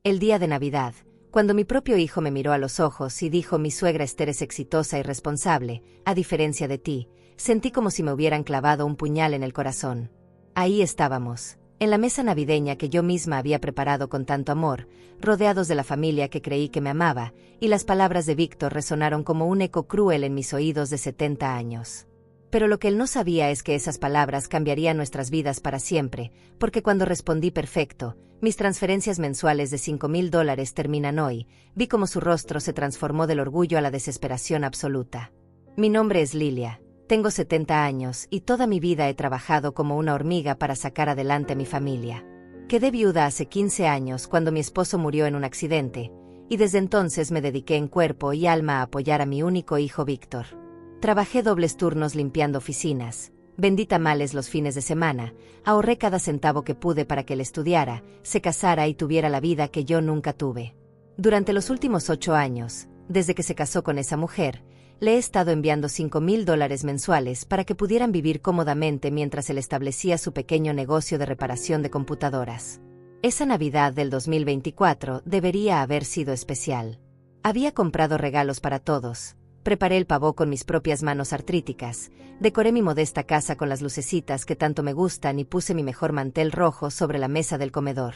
El día de Navidad, cuando mi propio hijo me miró a los ojos y dijo: mi suegra Esther es exitosa y responsable, a diferencia de ti, sentí como si me hubieran clavado un puñal en el corazón. Ahí estábamos, en la mesa navideña que yo misma había preparado con tanto amor, rodeados de la familia que creí que me amaba, y las palabras de Víctor resonaron como un eco cruel en mis oídos de 70 años. Pero lo que él no sabía es que esas palabras cambiarían nuestras vidas para siempre, porque cuando respondí perfecto, mis transferencias mensuales de $5,000 terminan hoy, vi como su rostro se transformó del orgullo a la desesperación absoluta. Mi nombre es Lilia, tengo 70 años y toda mi vida he trabajado como una hormiga para sacar adelante a mi familia. Quedé viuda hace 15 años cuando mi esposo murió en un accidente, y desde entonces me dediqué en cuerpo y alma a apoyar a mi único hijo Víctor. Trabajé dobles turnos limpiando oficinas, vendí tamales los fines de semana, ahorré cada centavo que pude para que él estudiara, se casara y tuviera la vida que yo nunca tuve. Durante los últimos 8 años, desde que se casó con esa mujer, le he estado enviando $5,000 mensuales para que pudieran vivir cómodamente mientras él establecía su pequeño negocio de reparación de computadoras. Esa Navidad del 2024 debería haber sido especial. Había comprado regalos para todos. Preparé el pavó con mis propias manos artríticas, decoré mi modesta casa con las lucecitas que tanto me gustan y puse mi mejor mantel rojo sobre la mesa del comedor.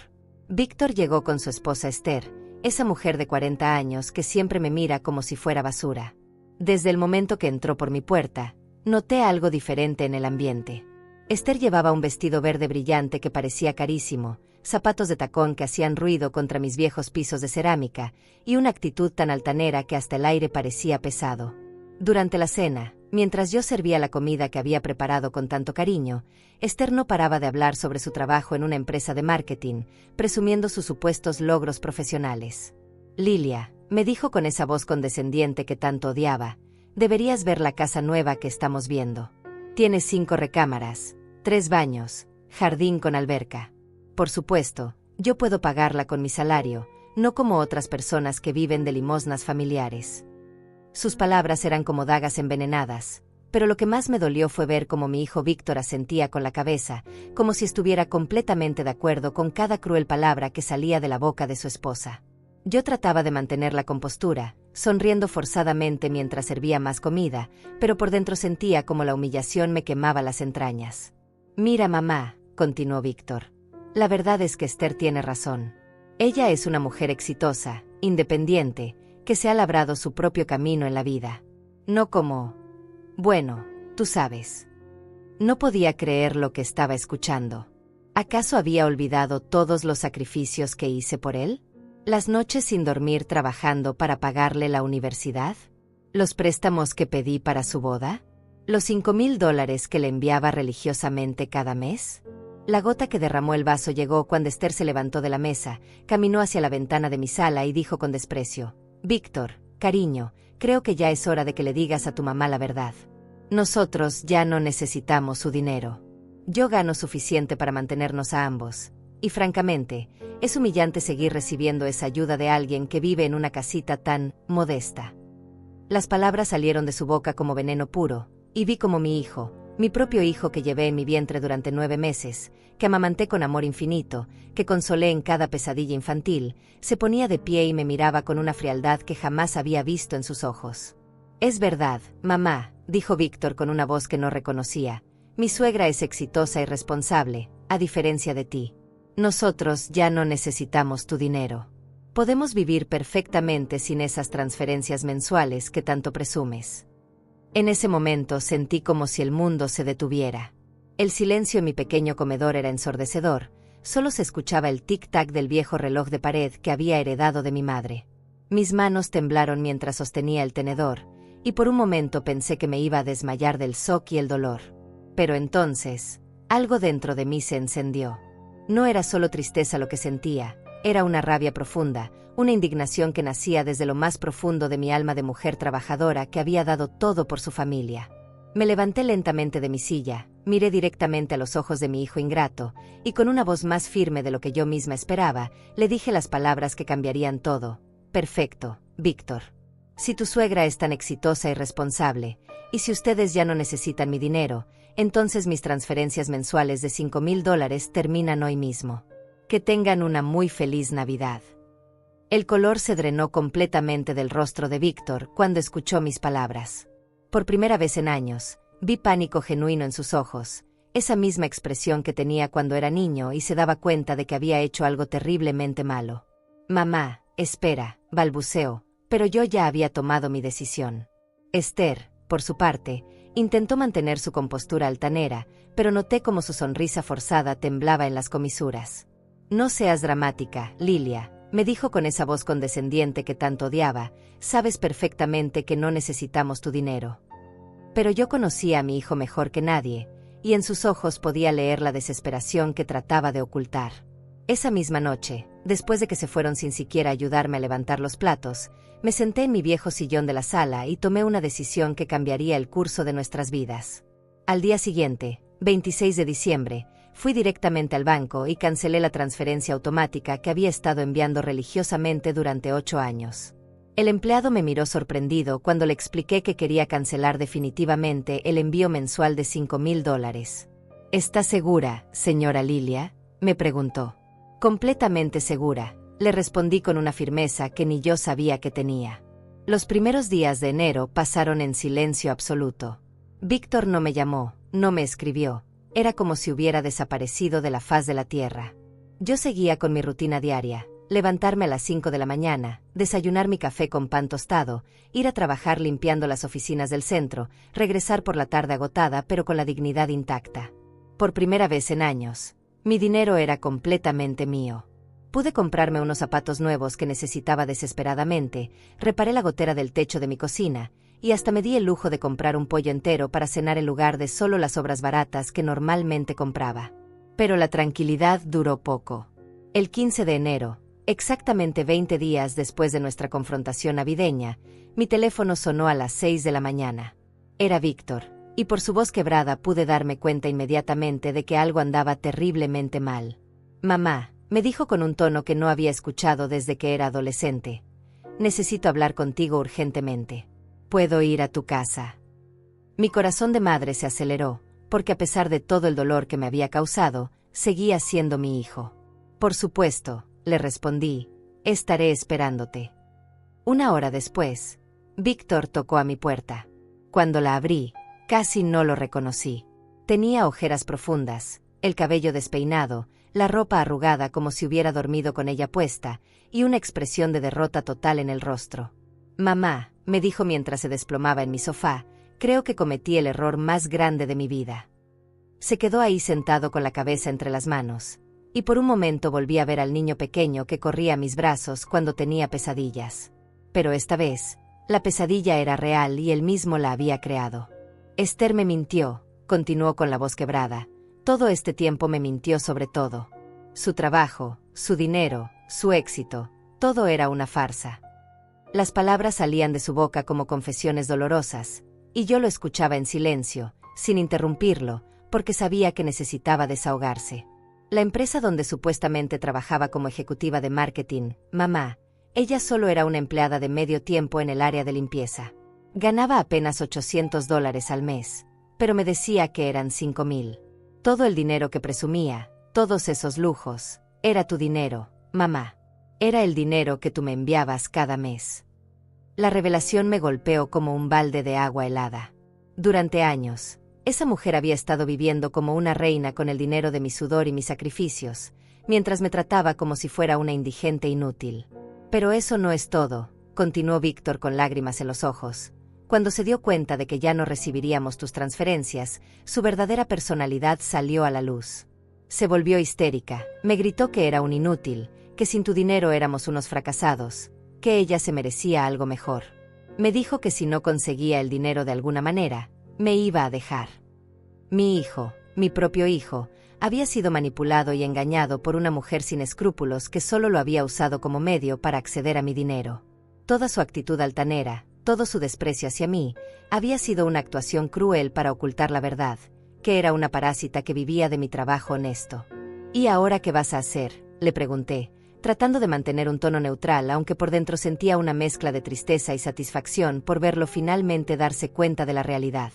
Víctor llegó con su esposa Esther, esa mujer de 40 años que siempre me mira como si fuera basura. Desde el momento que entró por mi puerta, noté algo diferente en el ambiente. Esther llevaba un vestido verde brillante que parecía carísimo, zapatos de tacón que hacían ruido contra mis viejos pisos de cerámica, y una actitud tan altanera que hasta el aire parecía pesado. Durante la cena, mientras yo servía la comida que había preparado con tanto cariño, Esther no paraba de hablar sobre su trabajo en una empresa de marketing, presumiendo sus supuestos logros profesionales. Lilia, me dijo con esa voz condescendiente que tanto odiaba, deberías ver la casa nueva que estamos viendo. Tiene 5 recámaras, 3 baños, jardín con alberca. Por supuesto, yo puedo pagarla con mi salario, no como otras personas que viven de limosnas familiares. Sus palabras eran como dagas envenenadas, pero lo que más me dolió fue ver cómo mi hijo Víctor asentía con la cabeza, como si estuviera completamente de acuerdo con cada cruel palabra que salía de la boca de su esposa. Yo trataba de mantener la compostura, sonriendo forzadamente mientras servía más comida, pero por dentro sentía como la humillación me quemaba las entrañas. Mira, mamá, continuó Víctor. La verdad es que Esther tiene razón. Ella es una mujer exitosa, independiente, que se ha labrado su propio camino en la vida. No como... Bueno, tú sabes. No podía creer lo que estaba escuchando. ¿Acaso había olvidado todos los sacrificios que hice por él? ¿Las noches sin dormir trabajando para pagarle la universidad? ¿Los préstamos que pedí para su boda? ¿Los $5,000 que le enviaba religiosamente cada mes? La gota que derramó el vaso llegó cuando Esther se levantó de la mesa, caminó hacia la ventana de mi sala y dijo con desprecio: Víctor, cariño, creo que ya es hora de que le digas a tu mamá la verdad. Nosotros ya no necesitamos su dinero. Yo gano suficiente para mantenernos a ambos. Y francamente, es humillante seguir recibiendo esa ayuda de alguien que vive en una casita tan modesta. Las palabras salieron de su boca como veneno puro, y vi como mi hijo, mi propio hijo que llevé en mi vientre durante 9 meses, que amamanté con amor infinito, que consolé en cada pesadilla infantil, se ponía de pie y me miraba con una frialdad que jamás había visto en sus ojos. Es verdad, mamá, dijo Víctor con una voz que no reconocía. Mi suegra es exitosa y responsable, a diferencia de ti. Nosotros ya no necesitamos tu dinero. Podemos vivir perfectamente sin esas transferencias mensuales que tanto presumes. En ese momento sentí como si el mundo se detuviera. El silencio en mi pequeño comedor era ensordecedor, solo se escuchaba el tic-tac del viejo reloj de pared que había heredado de mi madre. Mis manos temblaron mientras sostenía el tenedor, y por un momento pensé que me iba a desmayar del shock y el dolor. Pero entonces, algo dentro de mí se encendió. No era solo tristeza lo que sentía, era una rabia profunda, una indignación que nacía desde lo más profundo de mi alma de mujer trabajadora que había dado todo por su familia. Me levanté lentamente de mi silla, miré directamente a los ojos de mi hijo ingrato, y con una voz más firme de lo que yo misma esperaba, le dije las palabras que cambiarían todo. Perfecto, Víctor. Si tu suegra es tan exitosa y responsable, y si ustedes ya no necesitan mi dinero, entonces mis transferencias mensuales de $5,000 terminan hoy mismo. Que tengan una muy feliz Navidad. El color se drenó completamente del rostro de Víctor cuando escuchó mis palabras. Por primera vez en años, vi pánico genuino en sus ojos, esa misma expresión que tenía cuando era niño y se daba cuenta de que había hecho algo terriblemente malo. «Mamá, espera», balbuceó, pero yo ya había tomado mi decisión. Esther, por su parte, intentó mantener su compostura altanera, pero noté cómo su sonrisa forzada temblaba en las comisuras. «No seas dramática, Lilia», me dijo con esa voz condescendiente que tanto odiaba, «sabes perfectamente que no necesitamos tu dinero». Pero yo conocía a mi hijo mejor que nadie, y en sus ojos podía leer la desesperación que trataba de ocultar. Esa misma noche, después de que se fueron sin siquiera ayudarme a levantar los platos, me senté en mi viejo sillón de la sala y tomé una decisión que cambiaría el curso de nuestras vidas. Al día siguiente, 26 de diciembre, fui directamente al banco y cancelé la transferencia automática que había estado enviando religiosamente durante 8 años. El empleado me miró sorprendido cuando le expliqué que quería cancelar definitivamente el envío mensual de $5,000. «¿Está segura, señora Lilia?», me preguntó. «Completamente segura», le respondí con una firmeza que ni yo sabía que tenía. Los primeros días de enero pasaron en silencio absoluto. Víctor no me llamó, no me escribió. Era como si hubiera desaparecido de la faz de la tierra. Yo seguía con mi rutina diaria: levantarme a las 5 de la mañana, desayunar mi café con pan tostado, ir a trabajar limpiando las oficinas del centro, regresar por la tarde agotada pero con la dignidad intacta. Por primera vez en años, mi dinero era completamente mío. Pude comprarme unos zapatos nuevos que necesitaba desesperadamente, reparé la gotera del techo de mi cocina, y hasta me di el lujo de comprar un pollo entero para cenar en lugar de solo las sobras baratas que normalmente compraba. Pero la tranquilidad duró poco. El 15 de enero, exactamente 20 días después de nuestra confrontación navideña, mi teléfono sonó a las 6 de la mañana. Era Víctor, y por su voz quebrada pude darme cuenta inmediatamente de que algo andaba terriblemente mal. «Mamá», me dijo con un tono que no había escuchado desde que era adolescente, «necesito hablar contigo urgentemente. ¿Puedo ir a tu casa?». Mi corazón de madre se aceleró, porque a pesar de todo el dolor que me había causado, seguía siendo mi hijo. «Por supuesto», le respondí, «estaré esperándote». 1 hora después, Víctor tocó a mi puerta. Cuando la abrí, casi no lo reconocí. Tenía ojeras profundas, el cabello despeinado, la ropa arrugada como si hubiera dormido con ella puesta, y una expresión de derrota total en el rostro. «Mamá», me dijo mientras se desplomaba en mi sofá, «creo que cometí el error más grande de mi vida». Se quedó ahí sentado con la cabeza entre las manos, y por un momento volví a ver al niño pequeño que corría a mis brazos cuando tenía pesadillas. Pero esta vez, la pesadilla era real y él mismo la había creado. «Esther me mintió», continuó con la voz quebrada. «Todo este tiempo me mintió sobre todo. Su trabajo, su dinero, su éxito, todo era una farsa». Las palabras salían de su boca como confesiones dolorosas, y yo lo escuchaba en silencio, sin interrumpirlo, porque sabía que necesitaba desahogarse. La empresa donde supuestamente trabajaba como ejecutiva de marketing, mamá, ella solo era una empleada de medio tiempo en el área de limpieza. Ganaba apenas $800 al mes, pero me decía que eran 5,000. Todo el dinero que presumía, todos esos lujos, era tu dinero, mamá. Era el dinero que tú me enviabas cada mes. La revelación me golpeó como un balde de agua helada. Durante años, esa mujer había estado viviendo como una reina con el dinero de mi sudor y mis sacrificios, mientras me trataba como si fuera una indigente inútil. «Pero eso no es todo», continuó Víctor con lágrimas en los ojos. «Cuando se dio cuenta de que ya no recibiríamos tus transferencias, su verdadera personalidad salió a la luz. Se volvió histérica, me gritó que era un inútil, que sin tu dinero éramos unos fracasados, que ella se merecía algo mejor. Me dijo que si no conseguía el dinero de alguna manera, me iba a dejar. Mi hijo, mi propio hijo, había sido manipulado y engañado por una mujer sin escrúpulos que solo lo había usado como medio para acceder a mi dinero. Toda su actitud altanera, todo su desprecio hacia mí, había sido una actuación cruel para ocultar la verdad, que era una parásita que vivía de mi trabajo honesto. «¿Y ahora qué vas a hacer?», le pregunté, tratando de mantener un tono neutral, aunque por dentro sentía una mezcla de tristeza y satisfacción por verlo finalmente darse cuenta de la realidad.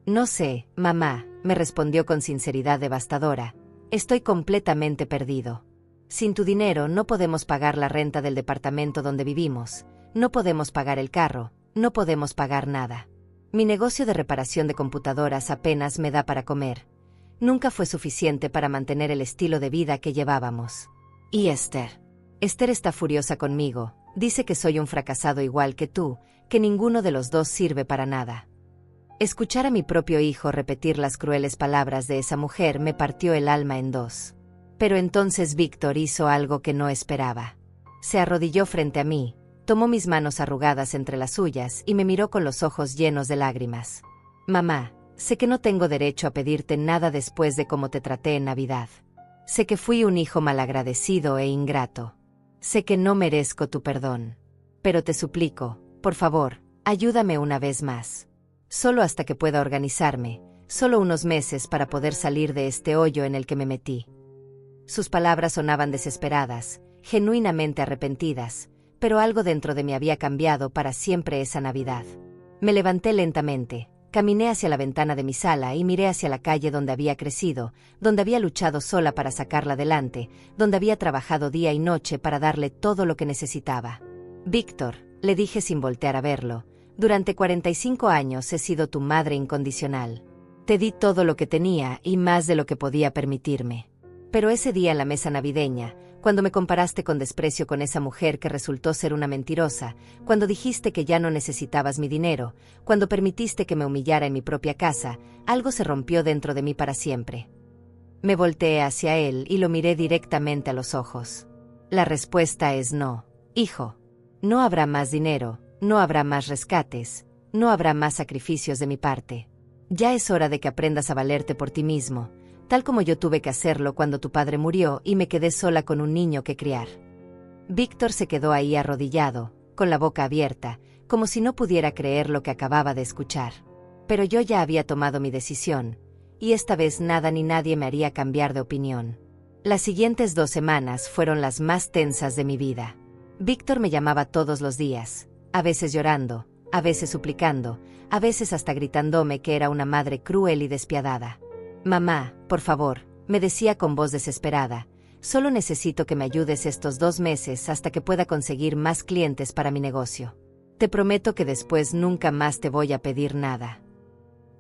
«No sé, mamá», me respondió con sinceridad devastadora. «Estoy completamente perdido. Sin tu dinero no podemos pagar la renta del departamento donde vivimos, no podemos pagar el carro, no podemos pagar nada. Mi negocio de reparación de computadoras apenas me da para comer. Nunca fue suficiente para mantener el estilo de vida que llevábamos. Y Esther. Esther está furiosa conmigo, dice que soy un fracasado igual que tú, que ninguno de los dos sirve para nada. Escuchar a mi propio hijo repetir las crueles palabras de esa mujer me partió el alma en dos. Pero entonces Víctor hizo algo que no esperaba. Se arrodilló frente a mí, tomó mis manos arrugadas entre las suyas y me miró con los ojos llenos de lágrimas. Mamá, sé que no tengo derecho a pedirte nada después de cómo te traté en Navidad. Sé que fui un hijo malagradecido e ingrato. Sé que no merezco tu perdón. Pero te suplico, por favor, ayúdame una vez más. Solo hasta que pueda organizarme, solo unos meses para poder salir de este hoyo en el que me metí. Sus palabras sonaban desesperadas, genuinamente arrepentidas, pero algo dentro de mí había cambiado para siempre esa Navidad. Me levanté lentamente, caminé hacia la ventana de mi sala y miré hacia la calle donde había crecido, donde había luchado sola para sacarla adelante, donde había trabajado día y noche para darle todo lo que necesitaba. Víctor, le dije sin voltear a verlo, durante 45 años he sido tu madre incondicional. Te di todo lo que tenía y más de lo que podía permitirme. Pero ese día en la mesa navideña, cuando me comparaste con desprecio con esa mujer que resultó ser una mentirosa, cuando dijiste que ya no necesitabas mi dinero, cuando permitiste que me humillara en mi propia casa, algo se rompió dentro de mí para siempre. Me volteé hacia él y lo miré directamente a los ojos. La respuesta es no, hijo. No habrá más dinero, no habrá más rescates, no habrá más sacrificios de mi parte. Ya es hora de que aprendas a valerte por ti mismo, tal como yo tuve que hacerlo cuando tu padre murió y me quedé sola con un niño que criar. Víctor se quedó ahí arrodillado, con la boca abierta, como si no pudiera creer lo que acababa de escuchar. Pero yo ya había tomado mi decisión, y esta vez nada ni nadie me haría cambiar de opinión. Las siguientes 2 semanas fueron las más tensas de mi vida. Víctor me llamaba todos los días, a veces llorando, a veces suplicando, a veces hasta gritándome que era una madre cruel y despiadada. Mamá, por favor, me decía con voz desesperada, solo necesito que me ayudes estos 2 meses hasta que pueda conseguir más clientes para mi negocio. Te prometo que después nunca más te voy a pedir nada.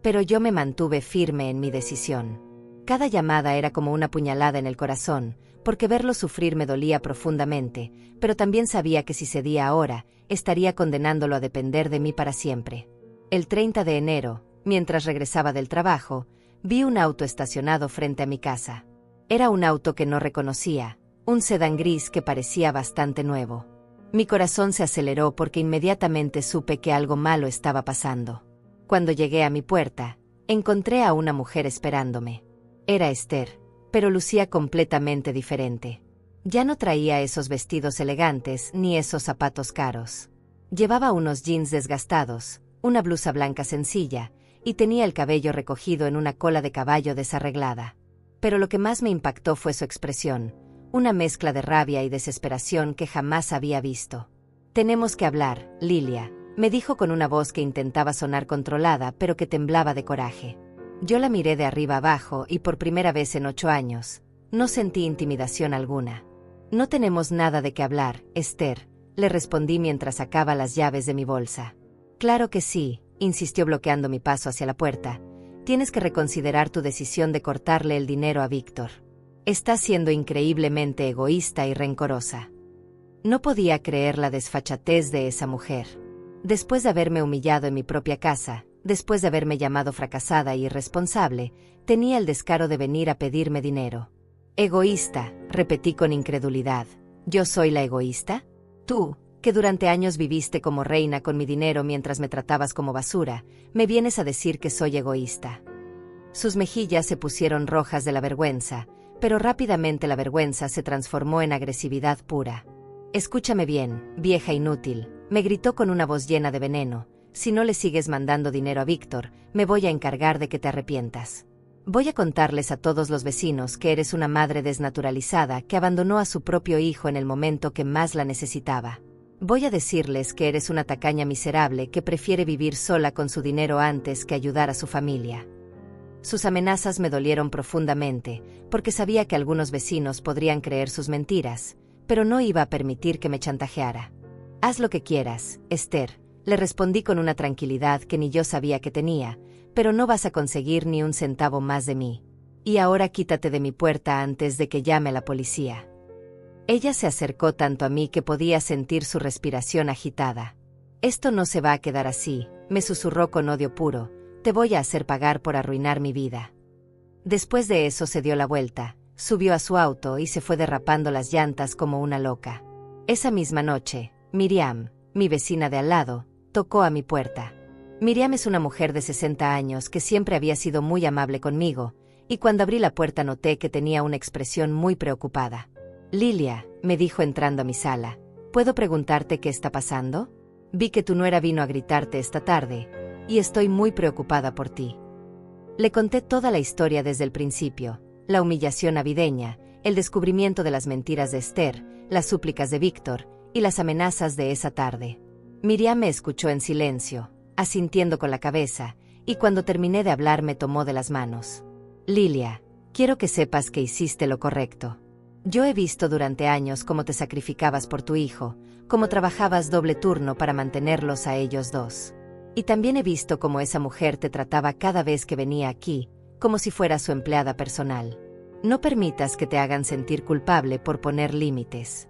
Pero yo me mantuve firme en mi decisión. Cada llamada era como una puñalada en el corazón, porque verlo sufrir me dolía profundamente, pero también sabía que si cedía ahora, estaría condenándolo a depender de mí para siempre. El 30 de enero, mientras regresaba del trabajo, vi un auto estacionado frente a mi casa. Era un auto que no reconocía, un sedán gris que parecía bastante nuevo. Mi corazón se aceleró porque inmediatamente supe que algo malo estaba pasando. Cuando llegué a mi puerta, encontré a una mujer esperándome. Era Esther, pero lucía completamente diferente. Ya no traía esos vestidos elegantes ni esos zapatos caros. Llevaba unos jeans desgastados, una blusa blanca sencilla, y tenía el cabello recogido en una cola de caballo desarreglada. Pero lo que más me impactó fue su expresión, una mezcla de rabia y desesperación que jamás había visto. «Tenemos que hablar, Lilia», me dijo con una voz que intentaba sonar controlada pero que temblaba de coraje. Yo la miré de arriba abajo y por primera vez en 8 años, no sentí intimidación alguna. «No tenemos nada de qué hablar, Esther», le respondí mientras sacaba las llaves de mi bolsa. «Claro que sí», insistió bloqueando mi paso hacia la puerta. «Tienes que reconsiderar tu decisión de cortarle el dinero a Víctor. Estás siendo increíblemente egoísta y rencorosa». No podía creer la desfachatez de esa mujer. Después de haberme humillado en mi propia casa, después de haberme llamado fracasada e irresponsable, tenía el descaro de venir a pedirme dinero. «Egoísta», repetí con incredulidad. «¿Yo soy la egoísta? Tú, que durante años viviste como reina con mi dinero mientras me tratabas como basura, me vienes a decir que soy egoísta». Sus mejillas se pusieron rojas de la vergüenza, pero rápidamente la vergüenza se transformó en agresividad pura. «Escúchame bien, vieja inútil», me gritó con una voz llena de veneno. «Si no le sigues mandando dinero a Víctor, me voy a encargar de que te arrepientas. Voy a contarles a todos los vecinos que eres una madre desnaturalizada que abandonó a su propio hijo en el momento que más la necesitaba. Voy a decirles que eres una tacaña miserable que prefiere vivir sola con su dinero antes que ayudar a su familia». Sus amenazas me dolieron profundamente, porque sabía que algunos vecinos podrían creer sus mentiras, pero no iba a permitir que me chantajeara. «Haz lo que quieras, Esther», le respondí con una tranquilidad que ni yo sabía que tenía, «pero no vas a conseguir ni un centavo más de mí. Y ahora quítate de mi puerta antes de que llame a la policía». Ella se acercó tanto a mí que podía sentir su respiración agitada. «Esto no se va a quedar así», me susurró con odio puro, «te voy a hacer pagar por arruinar mi vida». Después de eso se dio la vuelta, subió a su auto y se fue derrapando las llantas como una loca. Esa misma noche, Miriam, mi vecina de al lado, tocó a mi puerta. Miriam es una mujer de 60 años que siempre había sido muy amable conmigo, y cuando abrí la puerta noté que tenía una expresión muy preocupada. «Lilia», me dijo entrando a mi sala, «¿puedo preguntarte qué está pasando? Vi que tu nuera vino a gritarte esta tarde, y estoy muy preocupada por ti». Le conté toda la historia desde el principio, la humillación navideña, el descubrimiento de las mentiras de Esther, las súplicas de Víctor, y las amenazas de esa tarde. Miriam me escuchó en silencio, asintiendo con la cabeza, y cuando terminé de hablar me tomó de las manos. «Lilia, quiero que sepas que hiciste lo correcto. Yo he visto durante años cómo te sacrificabas por tu hijo, cómo trabajabas doble turno para mantenerlos a ellos dos. Y también he visto cómo esa mujer te trataba cada vez que venía aquí, como si fuera su empleada personal. No permitas que te hagan sentir culpable por poner límites».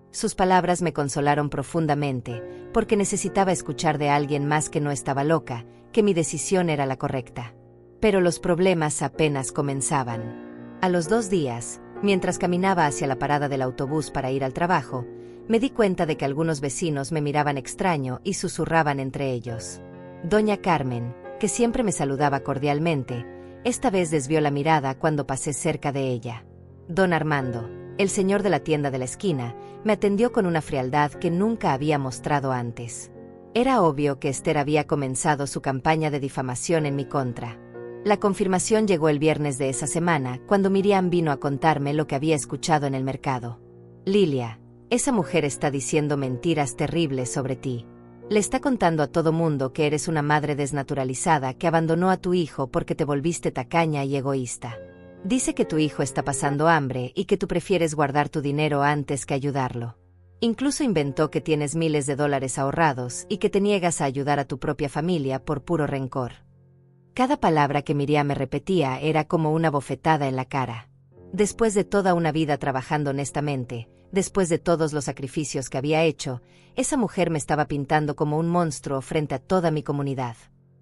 Sus palabras me consolaron profundamente, porque necesitaba escuchar de alguien más que no estaba loca, que mi decisión era la correcta. Pero los problemas apenas comenzaban. A los 2 días, mientras caminaba hacia la parada del autobús para ir al trabajo, me di cuenta de que algunos vecinos me miraban extraño y susurraban entre ellos. Doña Carmen, que siempre me saludaba cordialmente, esta vez desvió la mirada cuando pasé cerca de ella. Don Armando, el señor de la tienda de la esquina, me atendió con una frialdad que nunca había mostrado antes. Era obvio que Esther había comenzado su campaña de difamación en mi contra. La confirmación llegó el viernes de esa semana, cuando Miriam vino a contarme lo que había escuchado en el mercado. «Lilia, esa mujer está diciendo mentiras terribles sobre ti. Le está contando a todo mundo que eres una madre desnaturalizada que abandonó a tu hijo porque te volviste tacaña y egoísta. Dice que tu hijo está pasando hambre y que tú prefieres guardar tu dinero antes que ayudarlo. Incluso inventó que tienes miles de dólares ahorrados y que te niegas a ayudar a tu propia familia por puro rencor». Cada palabra que Miriam me repetía era como una bofetada en la cara. Después de toda una vida trabajando honestamente, después de todos los sacrificios que había hecho, esa mujer me estaba pintando como un monstruo frente a toda mi comunidad.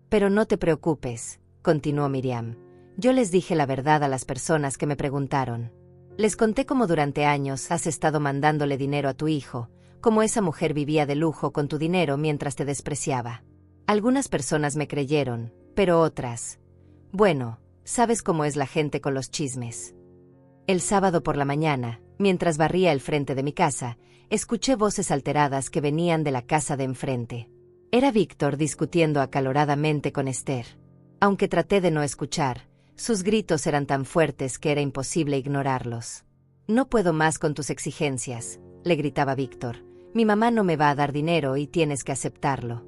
«Pero no te preocupes», continuó Miriam. «Yo les dije la verdad a las personas que me preguntaron. Les conté cómo durante años has estado mandándole dinero a tu hijo, cómo esa mujer vivía de lujo con tu dinero mientras te despreciaba. Algunas personas me creyeron, pero otras... Bueno, sabes cómo es la gente con los chismes». El sábado por la mañana, mientras barría el frente de mi casa, escuché voces alteradas que venían de la casa de enfrente. Era Víctor discutiendo acaloradamente con Esther. Aunque traté de no escuchar, sus gritos eran tan fuertes que era imposible ignorarlos. «No puedo más con tus exigencias», le gritaba Víctor. «Mi mamá no me va a dar dinero y tienes que aceptarlo».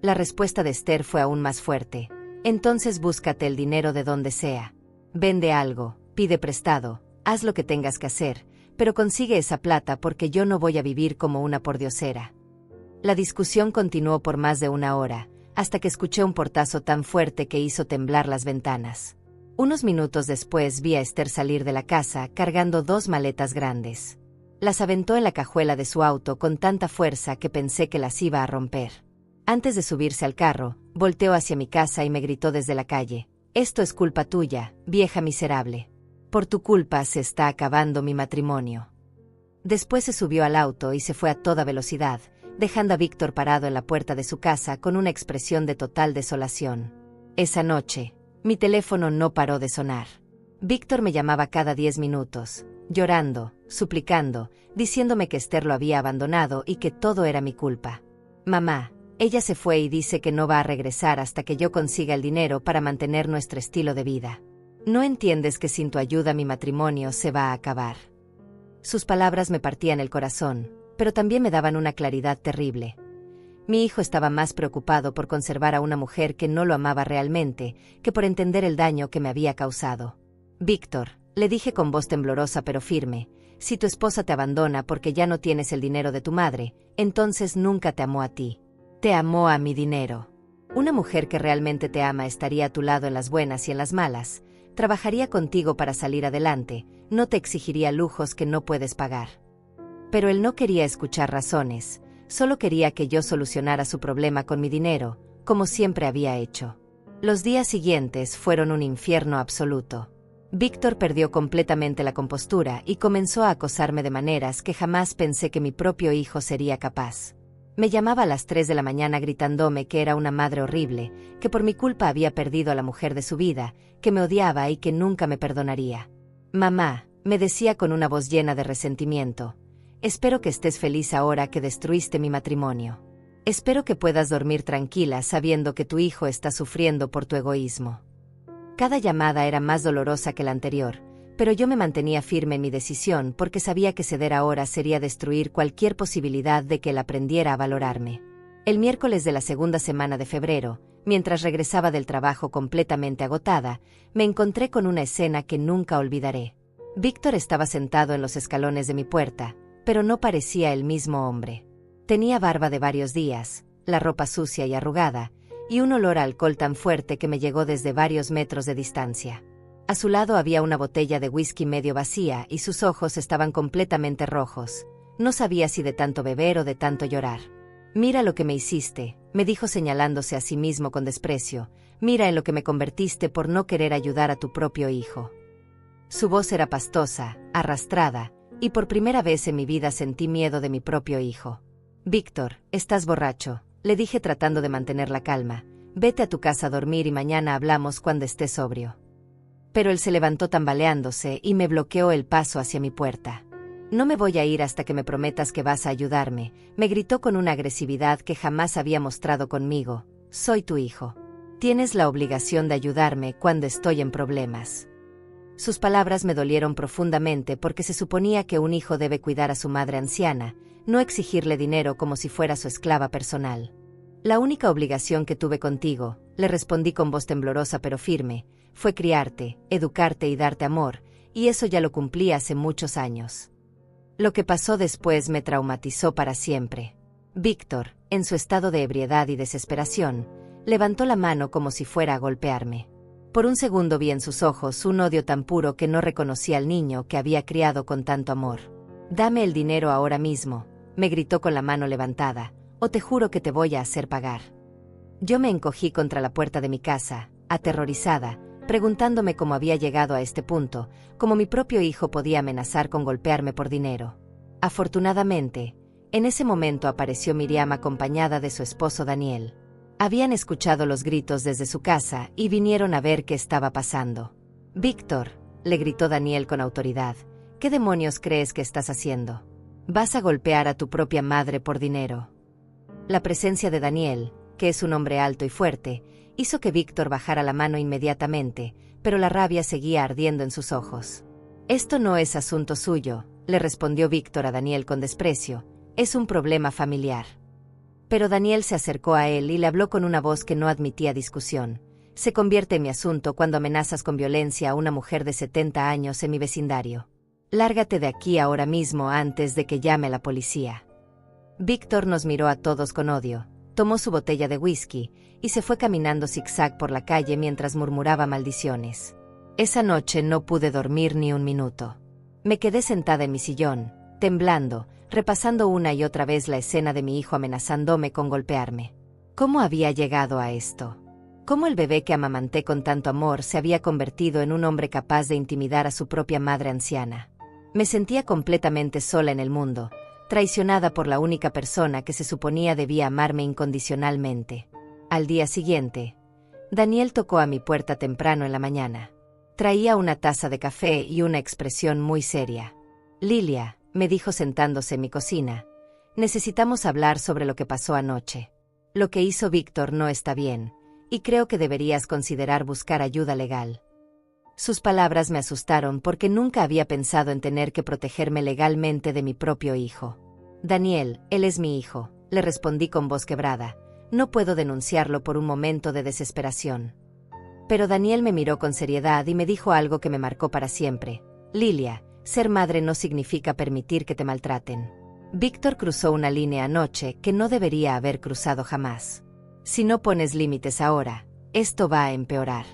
La respuesta de Esther fue aún más fuerte. «Entonces búscate el dinero de donde sea. Vende algo, pide prestado, haz lo que tengas que hacer, pero consigue esa plata porque yo no voy a vivir como una pordiosera». La discusión continuó por más de 1 hora, hasta que escuché un portazo tan fuerte que hizo temblar las ventanas. Unos minutos después vi a Esther salir de la casa cargando 2 maletas grandes. Las aventó en la cajuela de su auto con tanta fuerza que pensé que las iba a romper. Antes de subirse al carro, volteó hacia mi casa y me gritó desde la calle: «Esto es culpa tuya, vieja miserable. Por tu culpa se está acabando mi matrimonio». Después se subió al auto y se fue a toda velocidad, dejando a Víctor parado en la puerta de su casa con una expresión de total desolación. Esa noche, mi teléfono no paró de sonar. Víctor me llamaba cada 10 minutos, llorando, suplicando, diciéndome que Esther lo había abandonado y que todo era mi culpa. «Mamá, ella se fue y dice que no va a regresar hasta que yo consiga el dinero para mantener nuestro estilo de vida. ¿No entiendes que sin tu ayuda mi matrimonio se va a acabar?». Sus palabras me partían el corazón, pero también me daban una claridad terrible. Mi hijo estaba más preocupado por conservar a una mujer que no lo amaba realmente, que por entender el daño que me había causado. Víctor, le dije con voz temblorosa pero firme, si tu esposa te abandona porque ya no tienes el dinero de tu madre, entonces nunca te amó a ti. Te amó a mi dinero. Una mujer que realmente te ama estaría a tu lado en las buenas y en las malas, trabajaría contigo para salir adelante, no te exigiría lujos que no puedes pagar. Pero él no quería escuchar razones, solo quería que yo solucionara su problema con mi dinero, como siempre había hecho. Los días siguientes fueron un infierno absoluto. Víctor perdió completamente la compostura y comenzó a acosarme de maneras que jamás pensé que mi propio hijo sería capaz. Me llamaba a las 3 de la mañana gritándome que era una madre horrible, que por mi culpa había perdido a la mujer de su vida, que me odiaba y que nunca me perdonaría. Mamá, me decía con una voz llena de resentimiento, espero que estés feliz ahora que destruiste mi matrimonio. Espero que puedas dormir tranquila sabiendo que tu hijo está sufriendo por tu egoísmo. Cada llamada era más dolorosa que la anterior, pero yo me mantenía firme en mi decisión porque sabía que ceder ahora sería destruir cualquier posibilidad de que él aprendiera a valorarme. El miércoles de la segunda semana de febrero, mientras regresaba del trabajo completamente agotada, me encontré con una escena que nunca olvidaré. Víctor estaba sentado en los escalones de mi puerta, pero no parecía el mismo hombre. Tenía barba de varios días, la ropa sucia y arrugada, y un olor a alcohol tan fuerte que me llegó desde varios metros de distancia. A su lado había una botella de whisky medio vacía y sus ojos estaban completamente rojos. No sabía si de tanto beber o de tanto llorar. Mira lo que me hiciste, me dijo señalándose a sí mismo con desprecio. Mira en lo que me convertiste por no querer ayudar a tu propio hijo. Su voz era pastosa, arrastrada, y por primera vez en mi vida sentí miedo de mi propio hijo. Víctor, estás borracho, le dije tratando de mantener la calma. Vete a tu casa a dormir y mañana hablamos cuando estés sobrio. Pero él se levantó tambaleándose y me bloqueó el paso hacia mi puerta. No me voy a ir hasta que me prometas que vas a ayudarme, me gritó con una agresividad que jamás había mostrado conmigo. Soy tu hijo. Tienes la obligación de ayudarme cuando estoy en problemas. Sus palabras me dolieron profundamente porque se suponía que un hijo debe cuidar a su madre anciana, no exigirle dinero como si fuera su esclava personal. La única obligación que tuve contigo, le respondí con voz temblorosa pero firme, fue criarte, educarte y darte amor, y eso ya lo cumplí hace muchos años. Lo que pasó después me traumatizó para siempre. Víctor, en su estado de ebriedad y desesperación, levantó la mano como si fuera a golpearme. Por un segundo vi en sus ojos un odio tan puro que no reconocí al niño que había criado con tanto amor. Dame el dinero ahora mismo, me gritó con la mano levantada, o te juro que te voy a hacer pagar. Yo me encogí contra la puerta de mi casa, aterrorizada, preguntándome cómo había llegado a este punto, cómo mi propio hijo podía amenazar con golpearme por dinero. Afortunadamente, en ese momento apareció Miriam acompañada de su esposo Daniel. Habían escuchado los gritos desde su casa y vinieron a ver qué estaba pasando. Víctor, le gritó Daniel con autoridad, ¿qué demonios crees que estás haciendo? Vas a golpear a tu propia madre por dinero. La presencia de Daniel, que es un hombre alto y fuerte, hizo que Víctor bajara la mano inmediatamente, pero la rabia seguía ardiendo en sus ojos. Esto no es asunto suyo, le respondió Víctor a Daniel con desprecio, es un problema familiar. Pero Daniel se acercó a él y le habló con una voz que no admitía discusión. Se convierte en mi asunto cuando amenazas con violencia a una mujer de 70 años en mi vecindario. Lárgate de aquí ahora mismo antes de que llame a la policía. Víctor nos miró a todos con odio, tomó su botella de whisky y se fue caminando zigzag por la calle mientras murmuraba maldiciones. Esa noche no pude dormir ni un minuto. Me quedé sentada en mi sillón, temblando, repasando una y otra vez la escena de mi hijo amenazándome con golpearme. ¿Cómo había llegado a esto? ¿Cómo el bebé que amamanté con tanto amor se había convertido en un hombre capaz de intimidar a su propia madre anciana? Me sentía completamente sola en el mundo, traicionada por la única persona que se suponía debía amarme incondicionalmente. Al día siguiente, Daniel tocó a mi puerta temprano en la mañana. Traía una taza de café y una expresión muy seria. Lilia, me dijo sentándose en mi cocina, necesitamos hablar sobre lo que pasó anoche. Lo que hizo Víctor no está bien, y creo que deberías considerar buscar ayuda legal. Sus palabras me asustaron porque nunca había pensado en tener que protegerme legalmente de mi propio hijo. Daniel, él es mi hijo, le respondí con voz quebrada. No puedo denunciarlo por un momento de desesperación. Pero Daniel me miró con seriedad y me dijo algo que me marcó para siempre. Lilia, ser madre no significa permitir que te maltraten. Víctor cruzó una línea anoche que no debería haber cruzado jamás. Si no pones límites ahora, esto va a empeorar.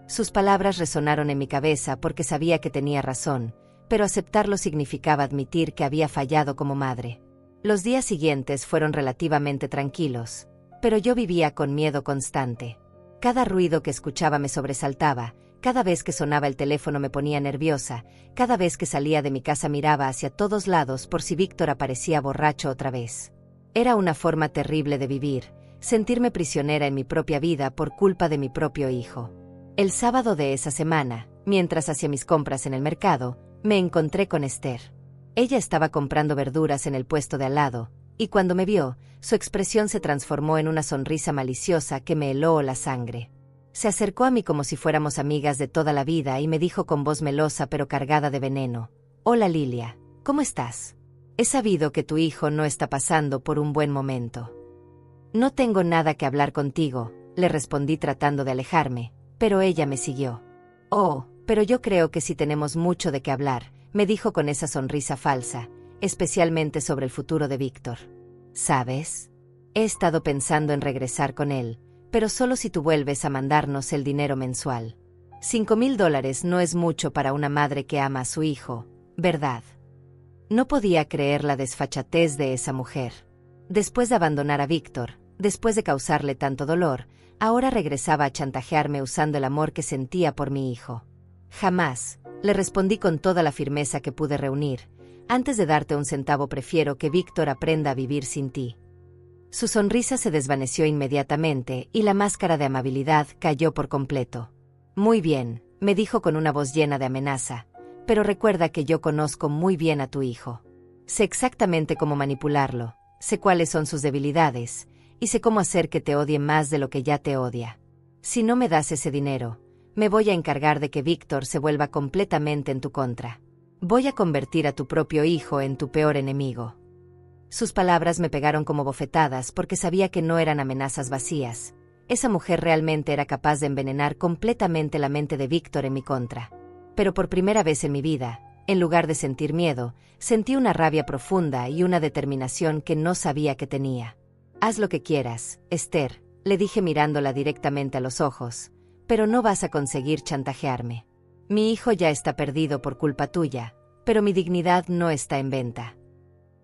Sus palabras resonaron en mi cabeza porque sabía que tenía razón, pero aceptarlo significaba admitir que había fallado como madre. Los días siguientes fueron relativamente tranquilos, pero yo vivía con miedo constante. Cada ruido que escuchaba me sobresaltaba, cada vez que sonaba el teléfono me ponía nerviosa, cada vez que salía de mi casa miraba hacia todos lados por si Víctor aparecía borracho otra vez. Era una forma terrible de vivir, sentirme prisionera en mi propia vida por culpa de mi propio hijo. El sábado de esa semana, mientras hacía mis compras en el mercado, me encontré con Esther. Ella estaba comprando verduras en el puesto de al lado, y cuando me vio, su expresión se transformó en una sonrisa maliciosa que me heló la sangre. Se acercó a mí como si fuéramos amigas de toda la vida y me dijo con voz melosa pero cargada de veneno: «Hola Lilia, ¿cómo estás? He sabido que tu hijo no está pasando por un buen momento». «No tengo nada que hablar contigo», le respondí tratando de alejarme, pero ella me siguió. «Oh, pero yo creo que sí tenemos mucho de qué hablar», me dijo con esa sonrisa falsa, especialmente sobre el futuro de Víctor. «¿Sabes? He estado pensando en regresar con él, pero solo si tú vuelves a mandarnos el dinero mensual. $5,000 no es mucho para una madre que ama a su hijo, ¿verdad?». No podía creer la desfachatez de esa mujer. Después de abandonar a Víctor, después de causarle tanto dolor, ahora regresaba a chantajearme usando el amor que sentía por mi hijo. «Jamás», le respondí con toda la firmeza que pude reunir. «Antes de darte un centavo prefiero que Víctor aprenda a vivir sin ti». Su sonrisa se desvaneció inmediatamente y la máscara de amabilidad cayó por completo. «Muy bien», me dijo con una voz llena de amenaza, «pero recuerda que yo conozco muy bien a tu hijo. Sé exactamente cómo manipularlo, sé cuáles son sus debilidades, y sé cómo hacer que te odie más de lo que ya te odia. Si no me das ese dinero, me voy a encargar de que Víctor se vuelva completamente en tu contra. Voy a convertir a tu propio hijo en tu peor enemigo». Sus palabras me pegaron como bofetadas porque sabía que no eran amenazas vacías. Esa mujer realmente era capaz de envenenar completamente la mente de Víctor en mi contra. Pero por primera vez en mi vida, en lugar de sentir miedo, sentí una rabia profunda y una determinación que no sabía que tenía. «Haz lo que quieras, Esther», le dije mirándola directamente a los ojos, «pero no vas a conseguir chantajearme. Mi hijo ya está perdido por culpa tuya, pero mi dignidad no está en venta».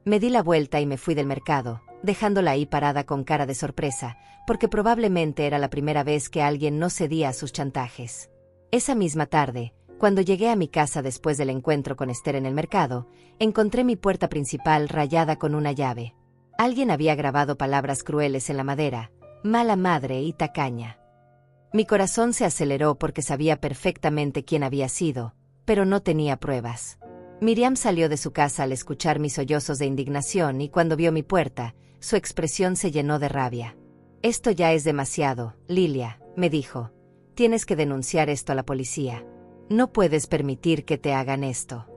Me di la vuelta y me fui del mercado, dejándola ahí parada con cara de sorpresa, porque probablemente era la primera vez que alguien no cedía a sus chantajes. Esa misma tarde, cuando llegué a mi casa después del encuentro con Esther en el mercado, encontré mi puerta principal rayada con una llave. Alguien había grabado palabras crueles en la madera: «mala madre» y «tacaña». Mi corazón se aceleró porque sabía perfectamente quién había sido, pero no tenía pruebas. Miriam salió de su casa al escuchar mis sollozos de indignación y cuando vio mi puerta, su expresión se llenó de rabia. «Esto ya es demasiado, Lilia», me dijo. «Tienes que denunciar esto a la policía. No puedes permitir que te hagan esto».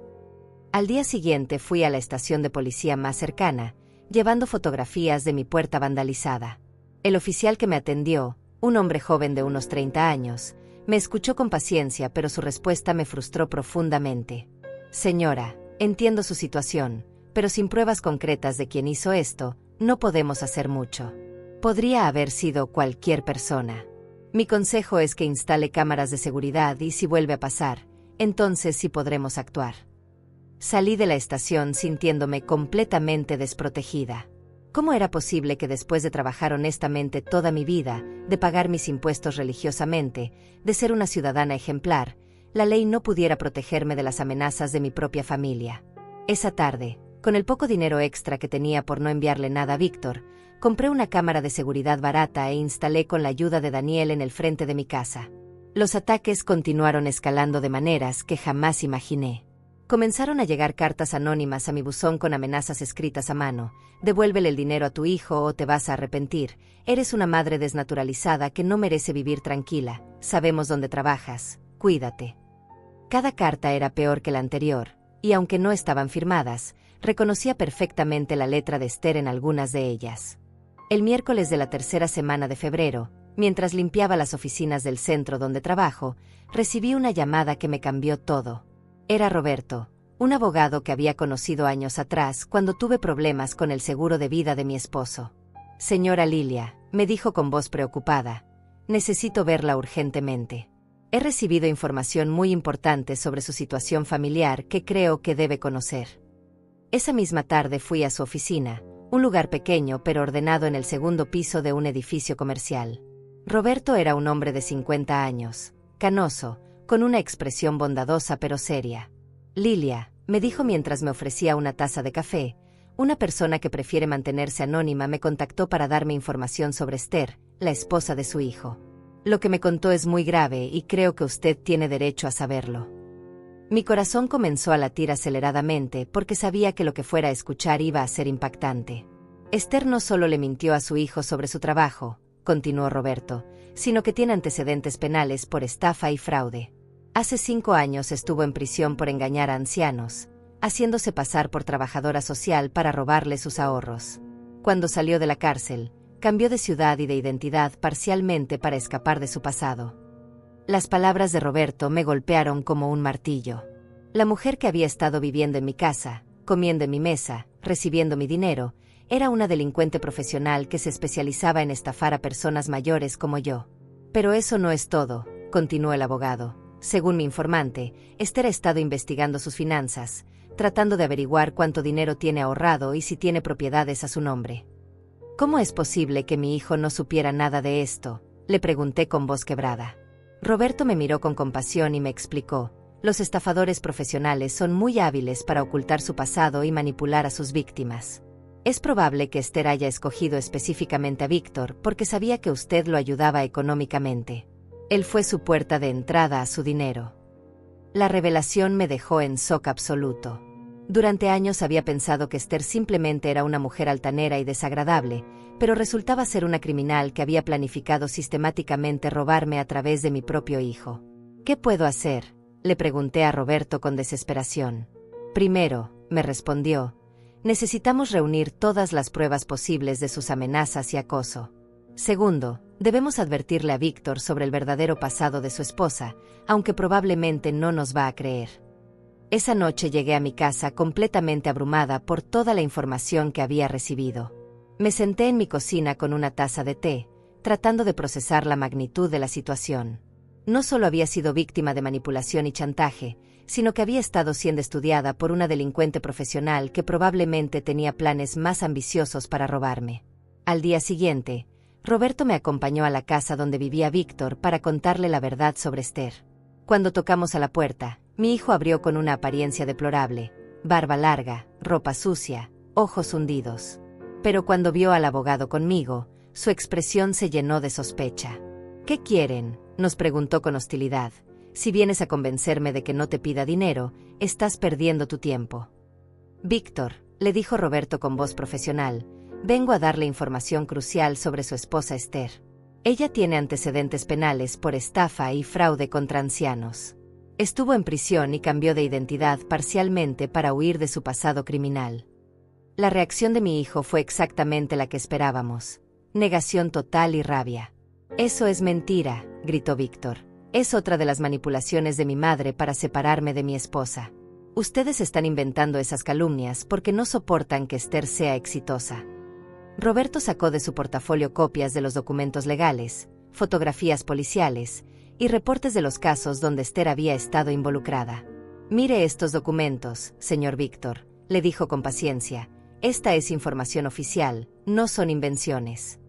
Al día siguiente fui a la estación de policía más cercana, llevando fotografías de mi puerta vandalizada. El oficial que me atendió, un hombre joven de unos 30 años, me escuchó con paciencia, pero su respuesta me frustró profundamente. «Señora, entiendo su situación, pero sin pruebas concretas de quién hizo esto, no podemos hacer mucho. Podría haber sido cualquier persona. Mi consejo es que instale cámaras de seguridad y si vuelve a pasar, entonces sí podremos actuar». Salí de la estación sintiéndome completamente desprotegida. ¿Cómo era posible que después de trabajar honestamente toda mi vida, de pagar mis impuestos religiosamente, de ser una ciudadana ejemplar, la ley no pudiera protegerme de las amenazas de mi propia familia? Esa tarde, con el poco dinero extra que tenía por no enviarle nada a Víctor, compré una cámara de seguridad barata e instalé con la ayuda de Daniel en el frente de mi casa. Los ataques continuaron escalando de maneras que jamás imaginé. Comenzaron a llegar cartas anónimas a mi buzón con amenazas escritas a mano: «Devuélvele el dinero a tu hijo o te vas a arrepentir. Eres una madre desnaturalizada que no merece vivir tranquila. Sabemos dónde trabajas. Cuídate». Cada carta era peor que la anterior, y aunque no estaban firmadas, Reconocía perfectamente la letra de Esther en algunas de ellas. El miércoles de la tercera semana de febrero, mientras limpiaba las oficinas del centro donde trabajo, recibí una llamada que me cambió todo. Era Roberto, un abogado que había conocido años atrás cuando tuve problemas con el seguro de vida de mi esposo. «Señora Lilia», me dijo con voz preocupada, «necesito verla urgentemente. He recibido información muy importante sobre su situación familiar que creo que debe conocer». Esa misma tarde fui a su oficina, un lugar pequeño pero ordenado en el segundo piso de un edificio comercial. Roberto era un hombre de 50 años, canoso, con una expresión bondadosa pero seria. «Lilia», me dijo mientras me ofrecía una taza de café, «una persona que prefiere mantenerse anónima me contactó para darme información sobre Esther, la esposa de su hijo. Lo que me contó es muy grave y creo que usted tiene derecho a saberlo». Mi corazón comenzó a latir aceleradamente porque sabía que lo que fuera a escuchar iba a ser impactante. «Esther no solo le mintió a su hijo sobre su trabajo», continuó Roberto, «sino que tiene antecedentes penales por estafa y fraude. Hace 5 años estuvo en prisión por engañar a ancianos, haciéndose pasar por trabajadora social para robarle sus ahorros. Cuando salió de la cárcel, cambió de ciudad y de identidad parcialmente para escapar de su pasado». Las palabras de Roberto me golpearon como un martillo. La mujer que había estado viviendo en mi casa, comiendo en mi mesa, recibiendo mi dinero, era una delincuente profesional que se especializaba en estafar a personas mayores como yo. «Pero eso no es todo», continuó el abogado. «Según mi informante, Esther ha estado investigando sus finanzas, tratando de averiguar cuánto dinero tiene ahorrado y si tiene propiedades a su nombre». «¿Cómo es posible que mi hijo no supiera nada de esto?», le pregunté con voz quebrada. Roberto me miró con compasión y me explicó: «Los estafadores profesionales son muy hábiles para ocultar su pasado y manipular a sus víctimas. Es probable que Esther haya escogido específicamente a Víctor porque sabía que usted lo ayudaba económicamente. Él fue su puerta de entrada a su dinero». La revelación me dejó en shock absoluto. Durante años había pensado que Esther simplemente era una mujer altanera y desagradable, pero resultaba ser una criminal que había planificado sistemáticamente robarme a través de mi propio hijo. «¿Qué puedo hacer?», le pregunté a Roberto con desesperación. «Primero», me respondió, «necesitamos reunir todas las pruebas posibles de sus amenazas y acoso. Segundo, debemos advertirle a Víctor sobre el verdadero pasado de su esposa, aunque probablemente no nos va a creer». Esa noche llegué a mi casa completamente abrumada por toda la información que había recibido. Me senté en mi cocina con una taza de té, tratando de procesar la magnitud de la situación. No solo había sido víctima de manipulación y chantaje, sino que había estado siendo estudiada por una delincuente profesional que probablemente tenía planes más ambiciosos para robarme. Al día siguiente, Roberto me acompañó a la casa donde vivía Víctor para contarle la verdad sobre Esther. Cuando tocamos a la puerta, mi hijo abrió con una apariencia deplorable: barba larga, ropa sucia, ojos hundidos. Pero cuando vio al abogado conmigo, su expresión se llenó de sospecha. «¿Qué quieren?», nos preguntó con hostilidad. «Si vienes a convencerme de que no te pida dinero, estás perdiendo tu tiempo». «Víctor», le dijo Roberto con voz profesional, «vengo a darle información crucial sobre su esposa Esther. Ella tiene antecedentes penales por estafa y fraude contra ancianos. Estuvo en prisión y cambió de identidad parcialmente para huir de su pasado criminal». La reacción de mi hijo fue exactamente la que esperábamos: negación total y rabia. «Eso es mentira», gritó Víctor. «Es otra de las manipulaciones de mi madre para separarme de mi esposa. Ustedes están inventando esas calumnias porque no soportan que Esther sea exitosa». Roberto sacó de su portafolio copias de los documentos legales, fotografías policiales y reportes de los casos donde Esther había estado involucrada. «Mire estos documentos, señor Víctor», le dijo con paciencia. «Esta es información oficial, no son invenciones».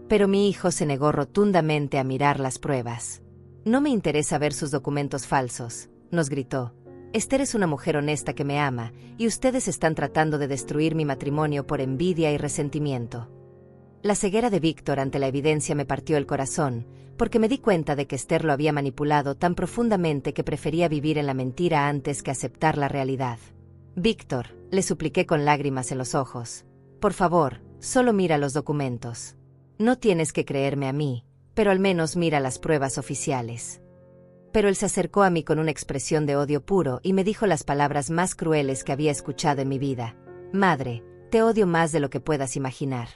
Pero mi hijo se negó rotundamente a mirar las pruebas. «No me interesa ver sus documentos falsos», nos gritó. «Esther es una mujer honesta que me ama, y ustedes están tratando de destruir mi matrimonio por envidia y resentimiento». La ceguera de Víctor ante la evidencia me partió el corazón, porque me di cuenta de que Esther lo había manipulado tan profundamente que prefería vivir en la mentira antes que aceptar la realidad. «Víctor», le supliqué con lágrimas en los ojos, «por favor, solo mira los documentos. No tienes que creerme a mí, pero al menos mira las pruebas oficiales». Pero él se acercó a mí con una expresión de odio puro y me dijo las palabras más crueles que había escuchado en mi vida. Madre, te odio más de lo que puedas imaginar.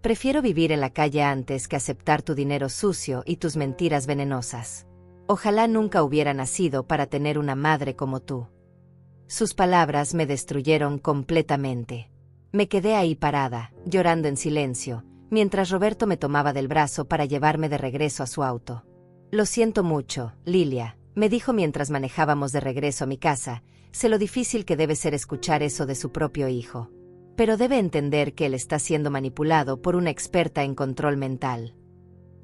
Prefiero vivir en la calle antes que aceptar tu dinero sucio y tus mentiras venenosas. Ojalá nunca hubiera nacido para tener una madre como tú. Sus palabras me destruyeron completamente. Me quedé ahí parada, llorando en silencio, mientras Roberto me tomaba del brazo para llevarme de regreso a su auto. Lo siento mucho, Lilia, me dijo mientras manejábamos de regreso a mi casa. Sé lo difícil que debe ser escuchar eso de su propio hijo. Pero debe entender que él está siendo manipulado por una experta en control mental.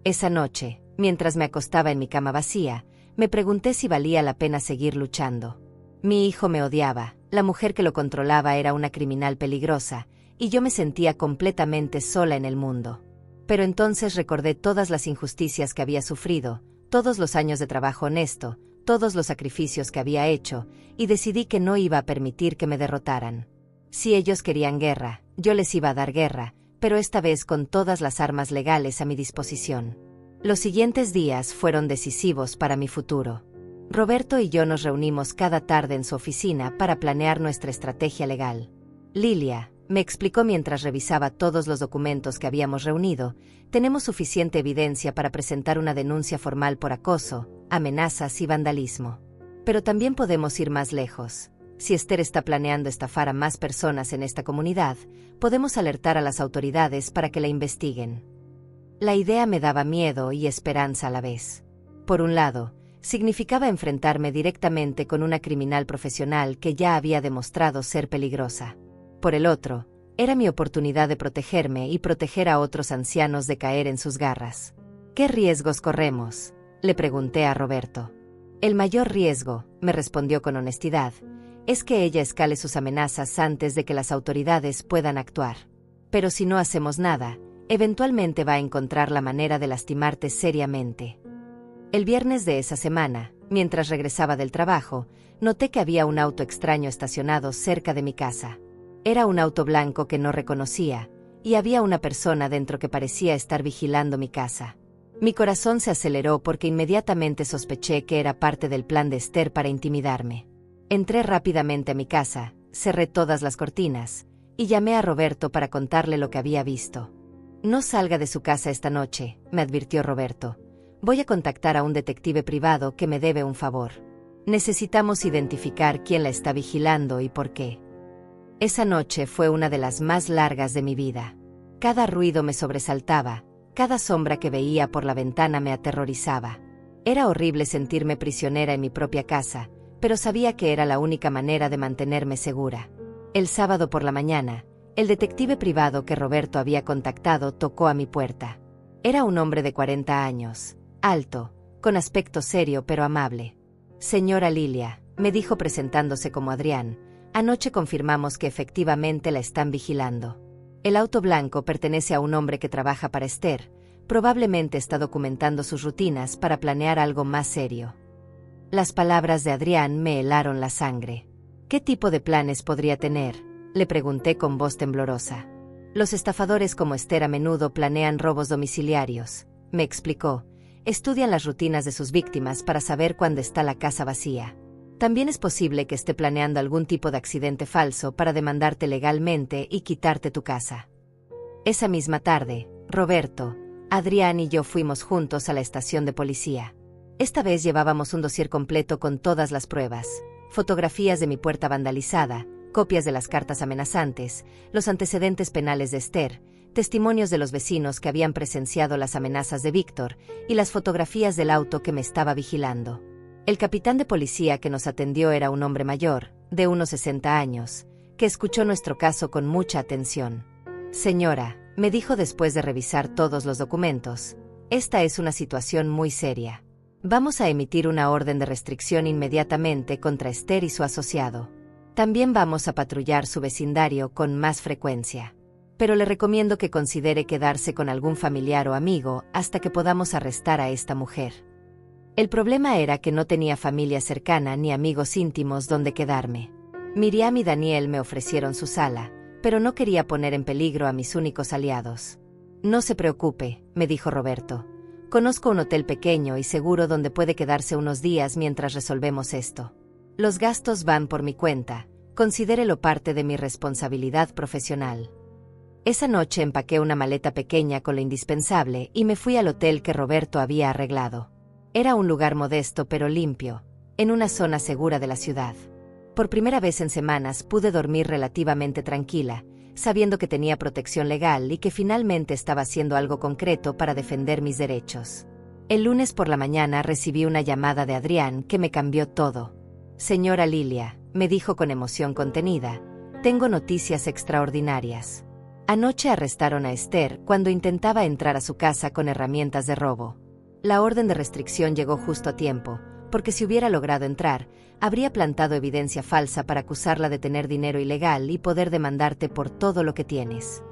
Esa noche, mientras me acostaba en mi cama vacía, me pregunté si valía la pena seguir luchando. Mi hijo me odiaba, la mujer que lo controlaba era una criminal peligrosa, y yo me sentía completamente sola en el mundo. Pero entonces recordé todas las injusticias que había sufrido, todos los años de trabajo honesto, todos los sacrificios que había hecho, y decidí que no iba a permitir que me derrotaran. Si ellos querían guerra, yo les iba a dar guerra, pero esta vez con todas las armas legales a mi disposición. Los siguientes días fueron decisivos para mi futuro. Roberto y yo nos reunimos cada tarde en su oficina para planear nuestra estrategia legal. Lilia, me explicó mientras revisaba todos los documentos que habíamos reunido, tenemos suficiente evidencia para presentar una denuncia formal por acoso, amenazas y vandalismo. Pero también podemos ir más lejos. Si Esther está planeando estafar a más personas en esta comunidad, podemos alertar a las autoridades para que la investiguen. La idea me daba miedo y esperanza a la vez. Por un lado, significaba enfrentarme directamente con una criminal profesional que ya había demostrado ser peligrosa. Por el otro, era mi oportunidad de protegerme y proteger a otros ancianos de caer en sus garras. ¿Qué riesgos corremos?, le pregunté a Roberto. El mayor riesgo, me respondió con honestidad, es que ella escale sus amenazas antes de que las autoridades puedan actuar. Pero si no hacemos nada, eventualmente va a encontrar la manera de lastimarte seriamente. El viernes de esa semana, mientras regresaba del trabajo, noté que había un auto extraño estacionado cerca de mi casa. Era un auto blanco que no reconocía, y había una persona dentro que parecía estar vigilando mi casa. Mi corazón se aceleró porque inmediatamente sospeché que era parte del plan de Esther para intimidarme. Entré rápidamente a mi casa, cerré todas las cortinas, y llamé a Roberto para contarle lo que había visto. No salga de su casa esta noche, me advirtió Roberto. Voy a contactar a un detective privado que me debe un favor. Necesitamos identificar quién la está vigilando y por qué. Esa noche fue una de las más largas de mi vida. Cada ruido me sobresaltaba, cada sombra que veía por la ventana me aterrorizaba. Era horrible sentirme prisionera en mi propia casa, pero sabía que era la única manera de mantenerme segura. El sábado por la mañana, el detective privado que Roberto había contactado tocó a mi puerta. Era un hombre de 40 años, alto, con aspecto serio pero amable. Señora Lilia, me dijo presentándose como Adrián, anoche confirmamos que efectivamente la están vigilando. El auto blanco pertenece a un hombre que trabaja para Esther, probablemente está documentando sus rutinas para planear algo más serio. Las palabras de Adrián me helaron la sangre. ¿Qué tipo de planes podría tener?, le pregunté con voz temblorosa. Los estafadores como Esther a menudo planean robos domiciliarios, me explicó. Estudian las rutinas de sus víctimas para saber cuándo está la casa vacía. También es posible que esté planeando algún tipo de accidente falso para demandarte legalmente y quitarte tu casa. Esa misma tarde, Roberto, Adrián y yo fuimos juntos a la estación de policía. Esta vez llevábamos un dossier completo con todas las pruebas, fotografías de mi puerta vandalizada, copias de las cartas amenazantes, los antecedentes penales de Esther, testimonios de los vecinos que habían presenciado las amenazas de Víctor y las fotografías del auto que me estaba vigilando. El capitán de policía que nos atendió era un hombre mayor, de unos 60 años, que escuchó nuestro caso con mucha atención. Señora, me dijo después de revisar todos los documentos, esta es una situación muy seria. Vamos a emitir una orden de restricción inmediatamente contra Esther y su asociado. También vamos a patrullar su vecindario con más frecuencia. Pero le recomiendo que considere quedarse con algún familiar o amigo hasta que podamos arrestar a esta mujer. El problema era que no tenía familia cercana ni amigos íntimos donde quedarme. Miriam y Daniel me ofrecieron su sala, pero no quería poner en peligro a mis únicos aliados. No se preocupe, me dijo Roberto. Conozco un hotel pequeño y seguro donde puede quedarse unos días mientras resolvemos esto. Los gastos van por mi cuenta, Considérelo parte de mi responsabilidad profesional. Esa noche empaqué una maleta pequeña con lo indispensable y me fui al hotel que Roberto había arreglado. Era un lugar modesto pero limpio, en una zona segura de la ciudad. Por primera vez en semanas pude dormir relativamente tranquila, sabiendo que tenía protección legal y que finalmente estaba haciendo algo concreto para defender mis derechos. El lunes por la mañana recibí una llamada de Adrián que me cambió todo. «Señora Lilia», me dijo con emoción contenida, «tengo noticias extraordinarias. Anoche arrestaron a Esther cuando intentaba entrar a su casa con herramientas de robo. La orden de restricción llegó justo a tiempo, porque si hubiera logrado entrar, habría plantado evidencia falsa para acusarla de tener dinero ilegal y poder demandarte por todo lo que tienes».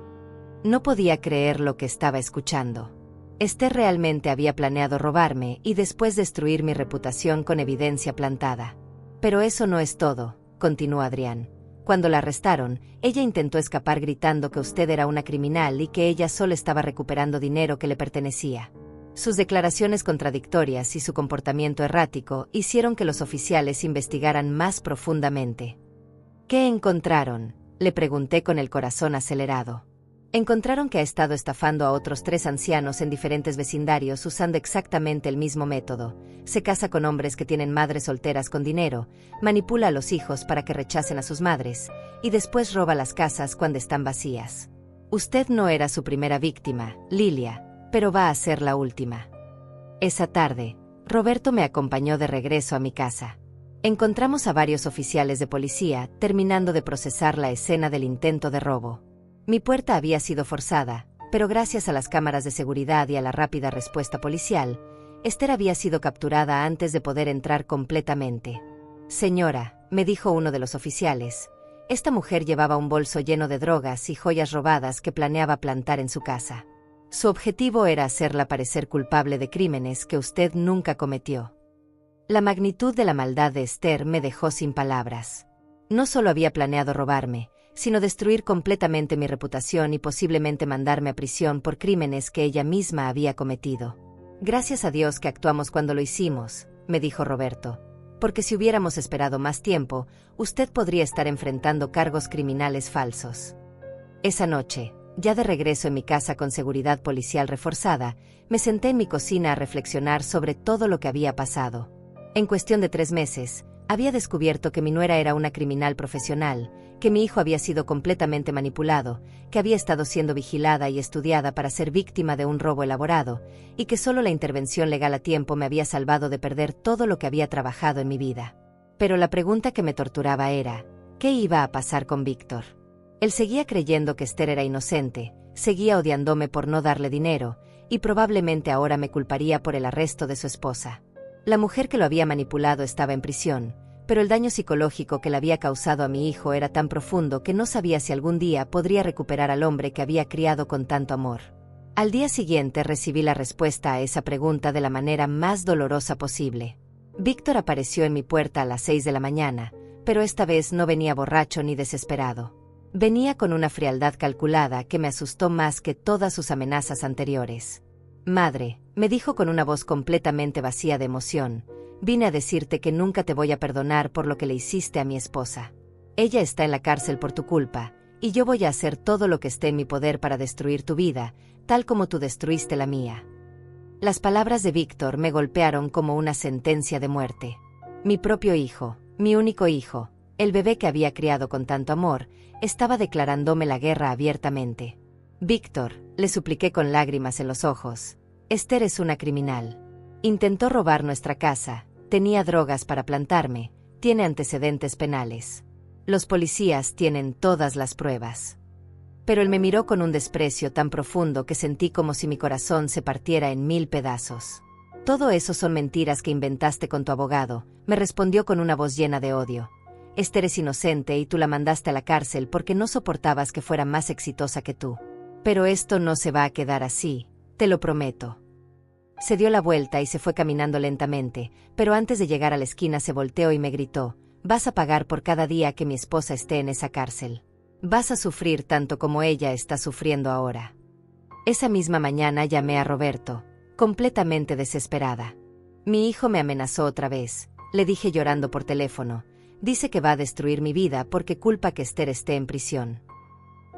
No podía creer lo que estaba escuchando. Esther realmente había planeado robarme y después destruir mi reputación con evidencia plantada. «Pero eso no es todo», continuó Adrián. «Cuando la arrestaron, ella intentó escapar gritando que usted era una criminal y que ella solo estaba recuperando dinero que le pertenecía. Sus declaraciones contradictorias y su comportamiento errático hicieron que los oficiales investigaran más profundamente». «¿Qué encontraron?», le pregunté con el corazón acelerado. «Encontraron que ha estado estafando a otros 3 ancianos en diferentes vecindarios usando exactamente el mismo método. Se casa con hombres que tienen madres solteras con dinero, manipula a los hijos para que rechacen a sus madres, y después roba las casas cuando están vacías. Usted no era su primera víctima, Lilia, pero va a ser la última». Esa tarde, Roberto me acompañó de regreso a mi casa. Encontramos a varios oficiales de policía terminando de procesar la escena del intento de robo. Mi puerta había sido forzada, pero gracias a las cámaras de seguridad y a la rápida respuesta policial, Esther había sido capturada antes de poder entrar completamente. «Señora», me dijo uno de los oficiales, «esta mujer llevaba un bolso lleno de drogas y joyas robadas que planeaba plantar en su casa. Su objetivo era hacerla parecer culpable de crímenes que usted nunca cometió». La magnitud de la maldad de Esther me dejó sin palabras. No solo había planeado robarme, sino destruir completamente mi reputación y posiblemente mandarme a prisión por crímenes que ella misma había cometido. «Gracias a Dios que actuamos cuando lo hicimos», me dijo Roberto, «porque si hubiéramos esperado más tiempo, usted podría estar enfrentando cargos criminales falsos». Esa noche, ya de regreso en mi casa con seguridad policial reforzada, me senté en mi cocina a reflexionar sobre todo lo que había pasado. En cuestión de 3 meses, había descubierto que mi nuera era una criminal profesional, que mi hijo había sido completamente manipulado, que había estado siendo vigilada y estudiada para ser víctima de un robo elaborado, y que solo la intervención legal a tiempo me había salvado de perder todo lo que había trabajado en mi vida. Pero la pregunta que me torturaba era, ¿qué iba a pasar con Víctor? Él seguía creyendo que Esther era inocente, seguía odiándome por no darle dinero, y probablemente ahora me culparía por el arresto de su esposa. La mujer que lo había manipulado estaba en prisión, pero el daño psicológico que le había causado a mi hijo era tan profundo que no sabía si algún día podría recuperar al hombre que había criado con tanto amor. Al día siguiente recibí la respuesta a esa pregunta de la manera más dolorosa posible. Víctor apareció en mi puerta a las 6 de la mañana, pero esta vez no venía borracho ni desesperado. Venía con una frialdad calculada que me asustó más que todas sus amenazas anteriores. «Madre», me dijo con una voz completamente vacía de emoción, «vine a decirte que nunca te voy a perdonar por lo que le hiciste a mi esposa. Ella está en la cárcel por tu culpa, y yo voy a hacer todo lo que esté en mi poder para destruir tu vida, tal como tú destruiste la mía». Las palabras de Víctor me golpearon como una sentencia de muerte. Mi propio hijo, mi único hijo, el bebé que había criado con tanto amor, estaba declarándome la guerra abiertamente. «Víctor», le supliqué con lágrimas en los ojos, «Esther es una criminal. Intentó robar nuestra casa, tenía drogas para plantarme, tiene antecedentes penales. Los policías tienen todas las pruebas». Pero él me miró con un desprecio tan profundo que sentí como si mi corazón se partiera en 1000 pedazos. «Todo eso son mentiras que inventaste con tu abogado», me respondió con una voz llena de odio. «Esther es inocente y tú la mandaste a la cárcel porque no soportabas que fuera más exitosa que tú. Pero esto no se va a quedar así, te lo prometo». Se dio la vuelta y se fue caminando lentamente, pero antes de llegar a la esquina se volteó y me gritó, «Vas a pagar por cada día que mi esposa esté en esa cárcel. Vas a sufrir tanto como ella está sufriendo ahora». Esa misma mañana llamé a Roberto, completamente desesperada. «Mi hijo me amenazó otra vez», le dije llorando por teléfono. Dice que va a destruir mi vida porque culpa que Esther esté en prisión.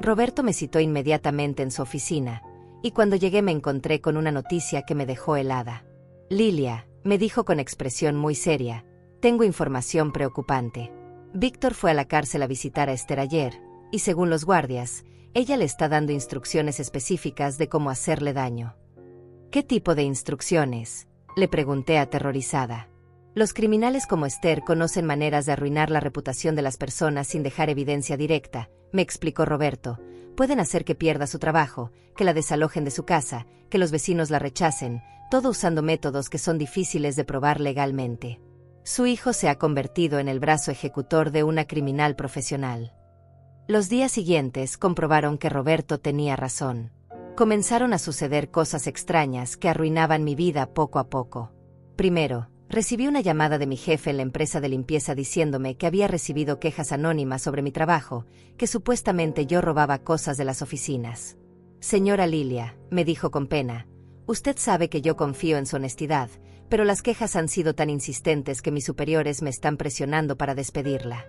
Roberto me citó inmediatamente en su oficina, y cuando llegué me encontré con una noticia que me dejó helada. Lilia, me dijo con expresión muy seria, tengo información preocupante. Víctor fue a la cárcel a visitar a Esther ayer, y según los guardias, ella le está dando instrucciones específicas de cómo hacerle daño. ¿Qué tipo de instrucciones?, le pregunté aterrorizada. Los criminales como Esther conocen maneras de arruinar la reputación de las personas sin dejar evidencia directa, me explicó Roberto. Pueden hacer que pierda su trabajo, que la desalojen de su casa, que los vecinos la rechacen, todo usando métodos que son difíciles de probar legalmente. Su hijo se ha convertido en el brazo ejecutor de una criminal profesional. Los días siguientes comprobaron que Roberto tenía razón. Comenzaron a suceder cosas extrañas que arruinaban mi vida poco a poco. Primero, recibí una llamada de mi jefe en la empresa de limpieza diciéndome que había recibido quejas anónimas sobre mi trabajo, que supuestamente yo robaba cosas de las oficinas. Señora Lilia, me dijo con pena, usted sabe que yo confío en su honestidad, pero las quejas han sido tan insistentes que mis superiores me están presionando para despedirla.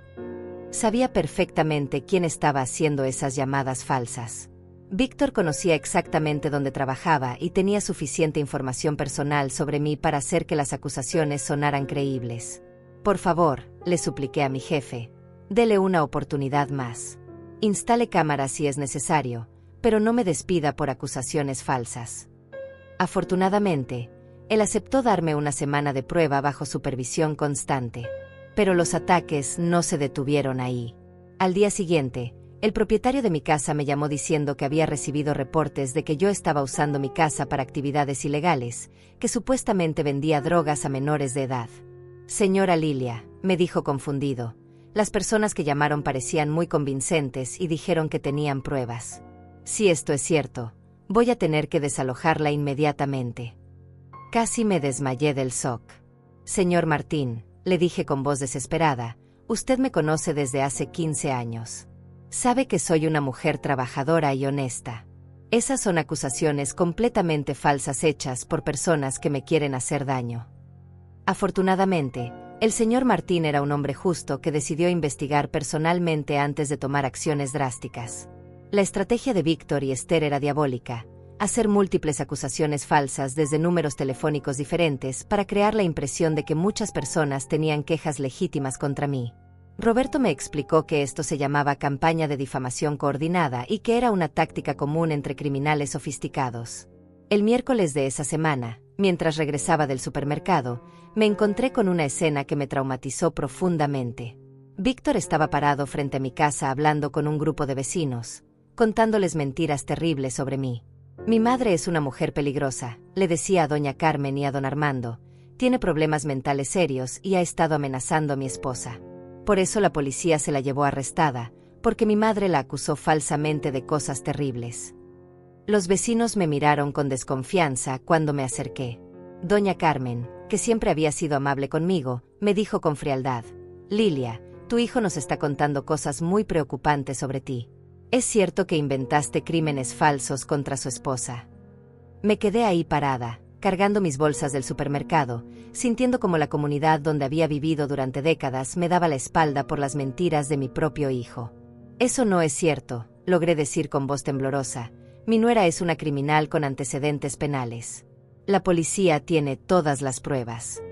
Sabía perfectamente quién estaba haciendo esas llamadas falsas. Víctor conocía exactamente dónde trabajaba y tenía suficiente información personal sobre mí para hacer que las acusaciones sonaran creíbles. Por favor, le supliqué a mi jefe, dele una oportunidad más. Instale cámaras si es necesario, pero no me despida por acusaciones falsas. Afortunadamente, él aceptó darme una semana de prueba bajo supervisión constante. Pero los ataques no se detuvieron ahí. Al día siguiente, el propietario de mi casa me llamó diciendo que había recibido reportes de que yo estaba usando mi casa para actividades ilegales, que supuestamente vendía drogas a menores de edad. Señora Lilia, me dijo confundido, las personas que llamaron parecían muy convincentes y dijeron que tenían pruebas. Si esto es cierto, voy a tener que desalojarla inmediatamente. Casi me desmayé del shock. Señor Martín, le dije con voz desesperada, usted me conoce desde hace 15 años. Sabe que soy una mujer trabajadora y honesta. Esas son acusaciones completamente falsas hechas por personas que me quieren hacer daño. Afortunadamente, el señor Martín era un hombre justo que decidió investigar personalmente antes de tomar acciones drásticas. La estrategia de Víctor y Esther era diabólica, hacer múltiples acusaciones falsas desde números telefónicos diferentes para crear la impresión de que muchas personas tenían quejas legítimas contra mí. Roberto me explicó que esto se llamaba campaña de difamación coordinada y que era una táctica común entre criminales sofisticados. El miércoles de esa semana, mientras regresaba del supermercado, me encontré con una escena que me traumatizó profundamente. Víctor estaba parado frente a mi casa hablando con un grupo de vecinos, contándoles mentiras terribles sobre mí. Mi madre es una mujer peligrosa, le decía a doña Carmen y a don Armando, tiene problemas mentales serios y ha estado amenazando a mi esposa. Por eso la policía se la llevó arrestada, porque mi madre la acusó falsamente de cosas terribles. Los vecinos me miraron con desconfianza cuando me acerqué. Doña Carmen, que siempre había sido amable conmigo, me dijo con frialdad, Lilia, tu hijo nos está contando cosas muy preocupantes sobre ti. ¿Es cierto que inventaste crímenes falsos contra su esposa? Me quedé ahí parada, cargando mis bolsas del supermercado, sintiendo como la comunidad donde había vivido durante décadas me daba la espalda por las mentiras de mi propio hijo. Eso no es cierto, logré decir con voz temblorosa. Mi nuera es una criminal con antecedentes penales. La policía tiene todas las pruebas.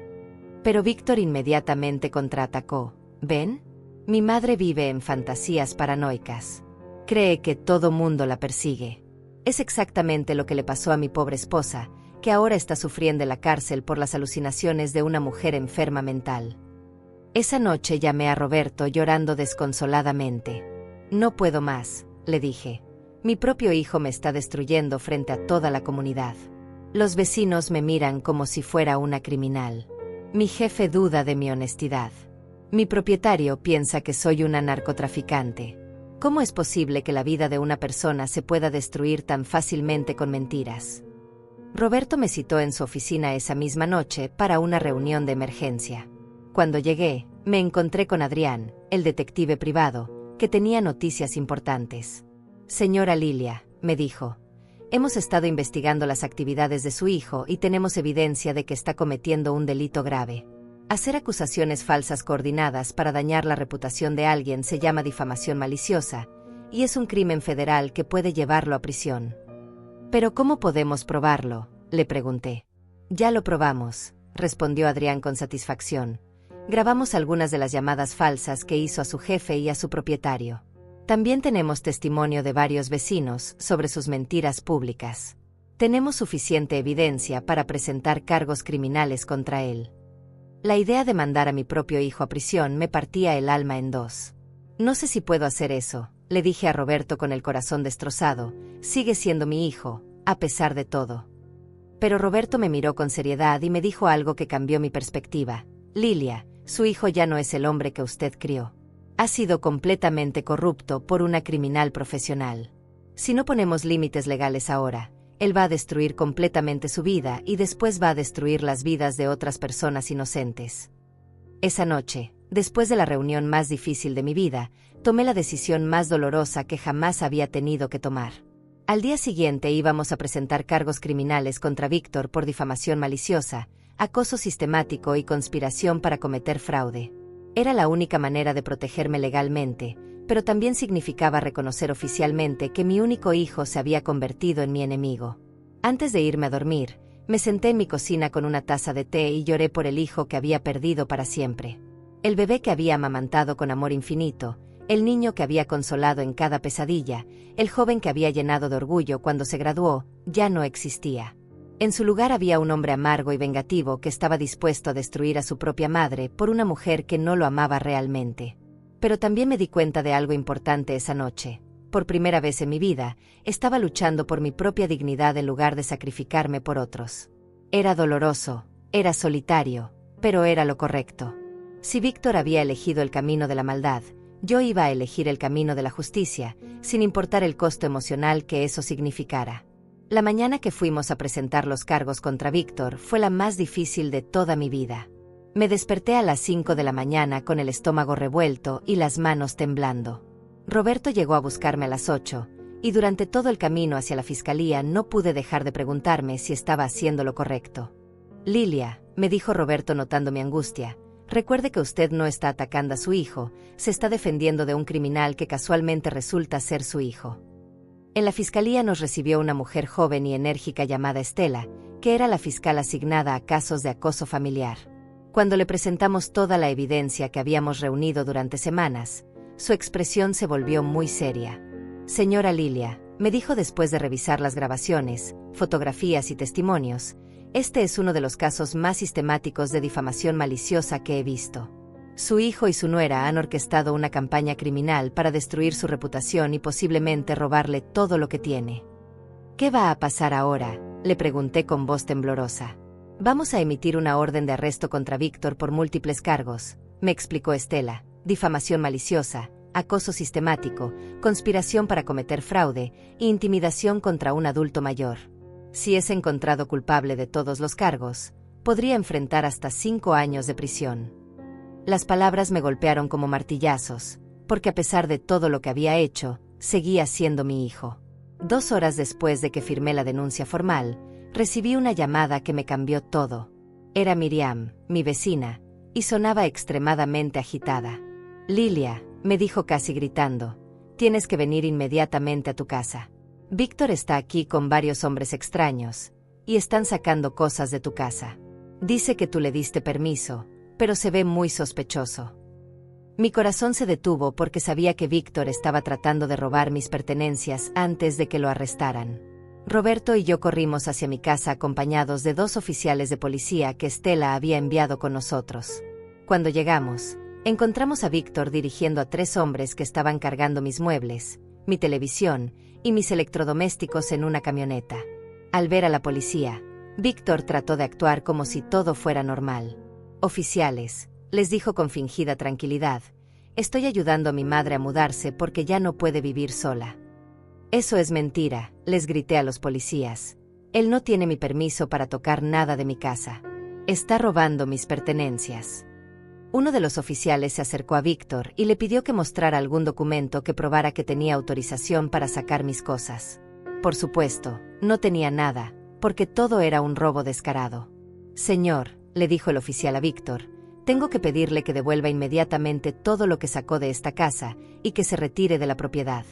Pero Víctor inmediatamente contraatacó. ¿Ven? Mi madre vive en fantasías paranoicas. Cree que todo mundo la persigue. Es exactamente lo que le pasó a mi pobre esposa, que ahora está sufriendo en la cárcel por las alucinaciones de una mujer enferma mental. Esa noche llamé a Roberto llorando desconsoladamente. No puedo más, le dije. Mi propio hijo me está destruyendo frente a toda la comunidad. Los vecinos me miran como si fuera una criminal. Mi jefe duda de mi honestidad. Mi propietario piensa que soy una narcotraficante. ¿Cómo es posible que la vida de una persona se pueda destruir tan fácilmente con mentiras? Roberto me citó en su oficina esa misma noche para una reunión de emergencia. Cuando llegué, me encontré con Adrián, el detective privado, que tenía noticias importantes. Señora Lilia, me dijo, hemos estado investigando las actividades de su hijo y tenemos evidencia de que está cometiendo un delito grave. Hacer acusaciones falsas coordinadas para dañar la reputación de alguien se llama difamación maliciosa, y es un crimen federal que puede llevarlo a prisión. ¿Pero cómo podemos probarlo?, le pregunté. Ya lo probamos, respondió Adrián con satisfacción. Grabamos algunas de las llamadas falsas que hizo a su jefe y a su propietario. También tenemos testimonio de varios vecinos sobre sus mentiras públicas. Tenemos suficiente evidencia para presentar cargos criminales contra él. La idea de mandar a mi propio hijo a prisión me partía el alma en dos. No sé si puedo hacer eso, le dije a Roberto con el corazón destrozado. Sigue siendo mi hijo, a pesar de todo. Pero Roberto me miró con seriedad y me dijo algo que cambió mi perspectiva. Lilia, su hijo ya no es el hombre que usted crió. Ha sido completamente corrupto por una criminal profesional. Si no ponemos límites legales ahora, él va a destruir completamente su vida y después va a destruir las vidas de otras personas inocentes. Esa noche, después de la reunión más difícil de mi vida, tomé la decisión más dolorosa que jamás había tenido que tomar. Al día siguiente íbamos a presentar cargos criminales contra Víctor por difamación maliciosa, acoso sistemático y conspiración para cometer fraude. Era la única manera de protegerme legalmente, pero también significaba reconocer oficialmente que mi único hijo se había convertido en mi enemigo. Antes de irme a dormir, me senté en mi cocina con una taza de té y lloré por el hijo que había perdido para siempre. El bebé que había amamantado con amor infinito, el niño que había consolado en cada pesadilla, el joven que había llenado de orgullo cuando se graduó, ya no existía. En su lugar había un hombre amargo y vengativo que estaba dispuesto a destruir a su propia madre por una mujer que no lo amaba realmente. Pero también me di cuenta de algo importante esa noche. Por primera vez en mi vida, estaba luchando por mi propia dignidad en lugar de sacrificarme por otros. Era doloroso, era solitario, pero era lo correcto. Si Víctor había elegido el camino de la maldad, yo iba a elegir el camino de la justicia, sin importar el costo emocional que eso significara. La mañana que fuimos a presentar los cargos contra Víctor fue la más difícil de toda mi vida. Me desperté a las 5 de la mañana con el estómago revuelto y las manos temblando. Roberto llegó a buscarme a las 8, y durante todo el camino hacia la fiscalía no pude dejar de preguntarme si estaba haciendo lo correcto. Lilia, me dijo Roberto notando mi angustia, recuerde que usted no está atacando a su hijo, se está defendiendo de un criminal que casualmente resulta ser su hijo. En la fiscalía nos recibió una mujer joven y enérgica llamada Estela, que era la fiscal asignada a casos de acoso familiar. Cuando le presentamos toda la evidencia que habíamos reunido durante semanas, su expresión se volvió muy seria. Señora Lilia, me dijo después de revisar las grabaciones, fotografías y testimonios, este es uno de los casos más sistemáticos de difamación maliciosa que he visto. Su hijo y su nuera han orquestado una campaña criminal para destruir su reputación y posiblemente robarle todo lo que tiene. ¿Qué va a pasar ahora?, le pregunté con voz temblorosa. Vamos a emitir una orden de arresto contra Víctor por múltiples cargos, me explicó Estela, difamación maliciosa, acoso sistemático, conspiración para cometer fraude e intimidación contra un adulto mayor. Si es encontrado culpable de todos los cargos, podría enfrentar hasta 5 años de prisión. Las palabras me golpearon como martillazos, porque a pesar de todo lo que había hecho, seguía siendo mi hijo. 2 horas después de que firmé la denuncia formal, recibí una llamada que me cambió todo. Era Miriam, mi vecina, y sonaba extremadamente agitada. Lilia, me dijo casi gritando, tienes que venir inmediatamente a tu casa. Víctor está aquí con varios hombres extraños, y están sacando cosas de tu casa. Dice que tú le diste permiso, pero se ve muy sospechoso. Mi corazón se detuvo porque sabía que Víctor estaba tratando de robar mis pertenencias antes de que lo arrestaran. Roberto y yo corrimos hacia mi casa acompañados de 2 oficiales de policía que Estela había enviado con nosotros. Cuando llegamos, encontramos a Víctor dirigiendo a 3 hombres que estaban cargando mis muebles, mi televisión y mis electrodomésticos en una camioneta. Al ver a la policía, Víctor trató de actuar como si todo fuera normal. Oficiales, les dijo con fingida tranquilidad, estoy ayudando a mi madre a mudarse porque ya no puede vivir sola. Eso es mentira, les grité a los policías. Él no tiene mi permiso para tocar nada de mi casa. Está robando mis pertenencias. Uno de los oficiales se acercó a Víctor y le pidió que mostrara algún documento que probara que tenía autorización para sacar mis cosas. Por supuesto, no tenía nada, porque todo era un robo descarado. Señor, le dijo el oficial a Víctor, Tengo que pedirle que devuelva inmediatamente todo lo que sacó de esta casa y que se retire de la propiedad.